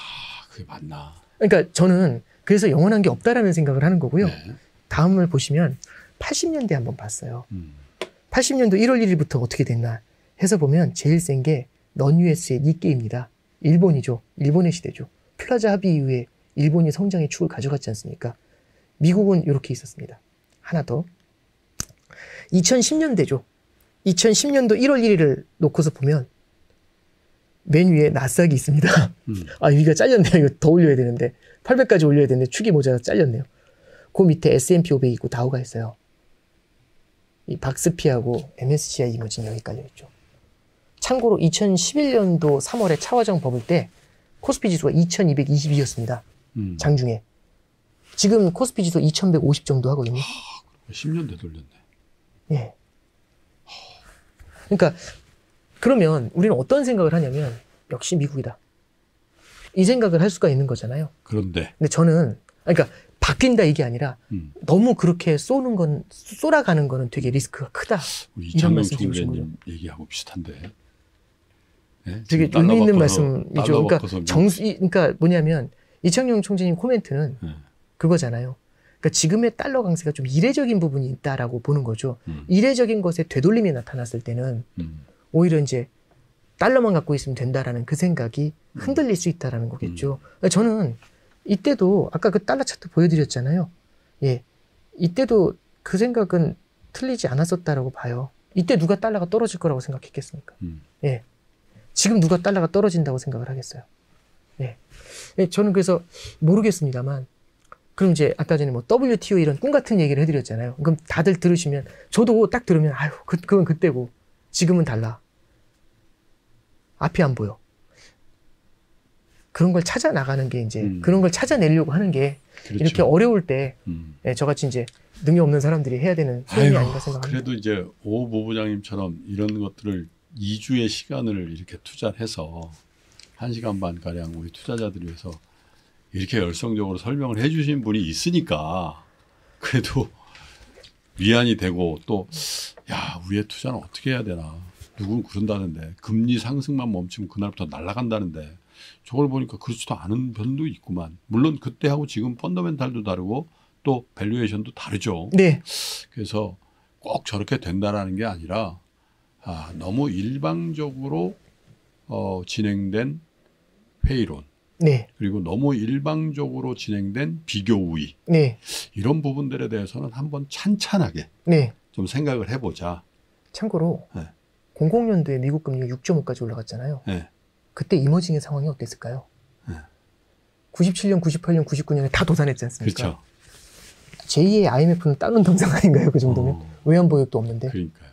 그게 맞나? 그러니까 저는 그래서 영원한 게 없다라는 생각을 하는 거고요. 네. 다음을 보시면 80년대 한번 봤어요. 80년도 1월 1일부터 어떻게 됐나 해서 보면 제일 센 게 넌-US의 니케이입니다. 일본이죠. 일본의 시대죠. 플라자 합의 이후에 일본이 성장의 축을 가져갔지 않습니까? 미국은 이렇게 있었습니다. 하나 더. 2010년대죠. 2010년도 1월 1일을 놓고서 보면 맨 위에 나스닥이 있습니다. 아, 위가 잘렸네요. 이거 더 올려야 되는데. 800까지 올려야 되는데 축이 모자라서 잘렸네요. 그 밑에 S&P 500 있고 다우가 있어요. 이 박스피하고 MSCI 이머징 여기 깔려있죠. 참고로 2011년도 3월에 차화정 버블 때 코스피 지수가 2222였습니다. 장중에. 지금 코스피 지수 2150 정도 하거든요. 10년 되돌렸네. 예. 그러니까 그러면 우리는 어떤 생각을 하냐면 역시 미국이다. 이 생각을 할 수가 있는 거잖아요. 그런데. 근데 저는 그러니까 바뀐다 이게 아니라 너무 그렇게 쏠아가는 거는 되게 리스크가 크다. 우리 이런 이창용 말씀 드리고 싶은 거죠. 총재님 얘기하고 비슷한데. 네? 되게 의미 있는 말씀이죠. 그러니까 그러니까 뭐냐면 이창용 총재님 코멘트는 그거잖아요. 그러니까 지금의 달러 강세가 좀 이례적인 부분이 있다라고 보는 거죠. 이례적인 것에 되돌림이 나타났을 때는 오히려 이제 달러만 갖고 있으면 된다라는 그 생각이 흔들릴 수 있다라는 거겠죠. 그러니까 저는 이때도 아까 그 달러 차트 보여드렸잖아요. 예, 이때도 그 생각은 틀리지 않았었다라고 봐요. 이때 누가 달러가 떨어질 거라고 생각했겠습니까? 예, 지금 누가 달러가 떨어진다고 생각을 하겠어요. 예, 예, 저는 그래서 모르겠습니다만. 그럼 이제 아까 전에 뭐 WTO 이런 꿈 같은 얘기를 해드렸잖아요. 그럼 다들 들으시면 저도 딱 들으면 아유 그건 그때고 지금은 달라. 앞이 안 보여. 그런 걸 찾아 나가는 게 이제 그런 걸 찾아내려고 하는 게 그렇죠. 이렇게 어려울 때 예, 저같이 이제 능력 없는 사람들이 해야 되는 소임이 아닌가 생각합니다. 그래도 이제 오 부부장님처럼 이런 것들을 2주의 시간을 이렇게 투자해서 1시간 반 가량 우리 투자자들 위해서 이렇게 열성적으로 설명을 해주신 분이 있으니까 그래도 위안이 되고 또 야 우리의 투자는 어떻게 해야 되나 누군 그런다는데 금리 상승만 멈추면 그날부터 날아간다는데 저걸 보니까 그렇지도 않은 편도 있구만. 물론 그때하고 지금 펀더멘탈도 다르고 또 밸류에이션도 다르죠. 네. 그래서 꼭 저렇게 된다라는 게 아니라 너무 일방적으로 진행된 회의론 네. 그리고 너무 일방적으로 진행된 비교 우위 네. 이런 부분들에 대해서는 한번 찬찬하게 네. 좀 생각을 해보자. 참고로 네. 00년도에 미국 금리가 6.5까지 올라갔잖아요. 네. 그때 이머징의 상황이 어땠을까요? 네. 97년, 98년, 99년에 다 도산했지 않습니까? 그렇죠. 제2의 IMF는 따놓은 동상 아닌가요? 그 정도면? 외환보유도 없는데. 그러니까요.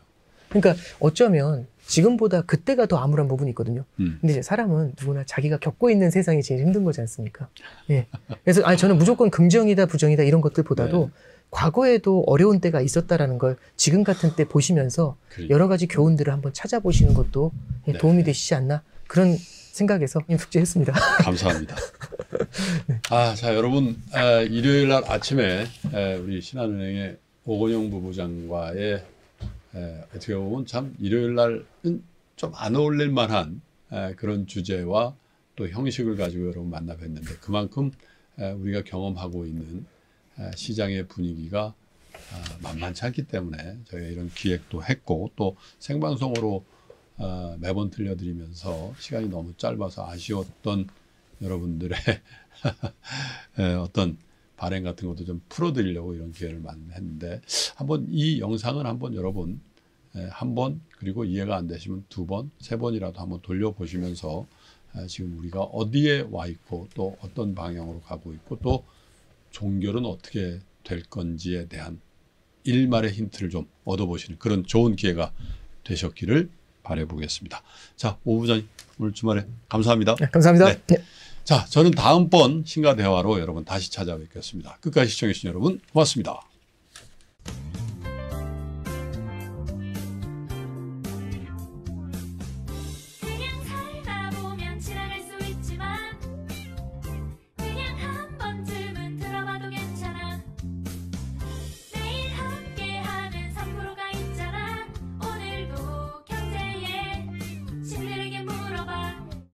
그러니까 어쩌면 지금보다 그때가 더 암울한 부분이 있거든요. 근데 이제 사람은 누구나 자기가 겪고 있는 세상이 제일 힘든 거지 않습니까? 예. 그래서 저는 무조건 긍정이다 부정이다 이런 것들보다도 네. 과거에도 어려운 때가 있었다라는 걸 지금 같은 때 보시면서 여러 가지 교훈들을 한번 찾아보시는 것도 도움이 되시지 않나 그런 생각에서 숙제했습니다. 감사합니다. 네. 자 여러분 일요일 날 아침에 우리 신한은행의 오건영 부부장과의 어떻게 보면 참 일요일 날은 좀 안 어울릴 만한 그런 주제와 또 형식을 가지고 여러분 만나 뵀는데 그만큼 우리가 경험하고 있는 시장의 분위기가 만만치 않기 때문에 저희가 이런 기획도 했고 또 생방송으로 매번 들려드리면서 시간이 너무 짧아서 아쉬웠던 여러분들의 어떤 발행 같은 것도 좀 풀어드리려고 이런 기회를 마련했는데 한번 이 영상을 한번 여러분 한 번 그리고 이해가 안 되시면 두 번, 세 번이라도 한번 돌려보시면서 지금 우리가 어디에 와 있고 또 어떤 방향으로 가고 있고 또 종결은 어떻게 될 건지에 대한 일말의 힌트를 좀 얻어보시는 그런 좋은 기회가 되셨기를 바라보겠습니다. 자, 오 부장님 오늘 주말에 감사합니다. 네, 감사합니다. 네. 자, 저는 다음번 신과 대화로 여러분 다시 찾아뵙겠습니다. 끝까지 시청해주신 여러분 고맙습니다.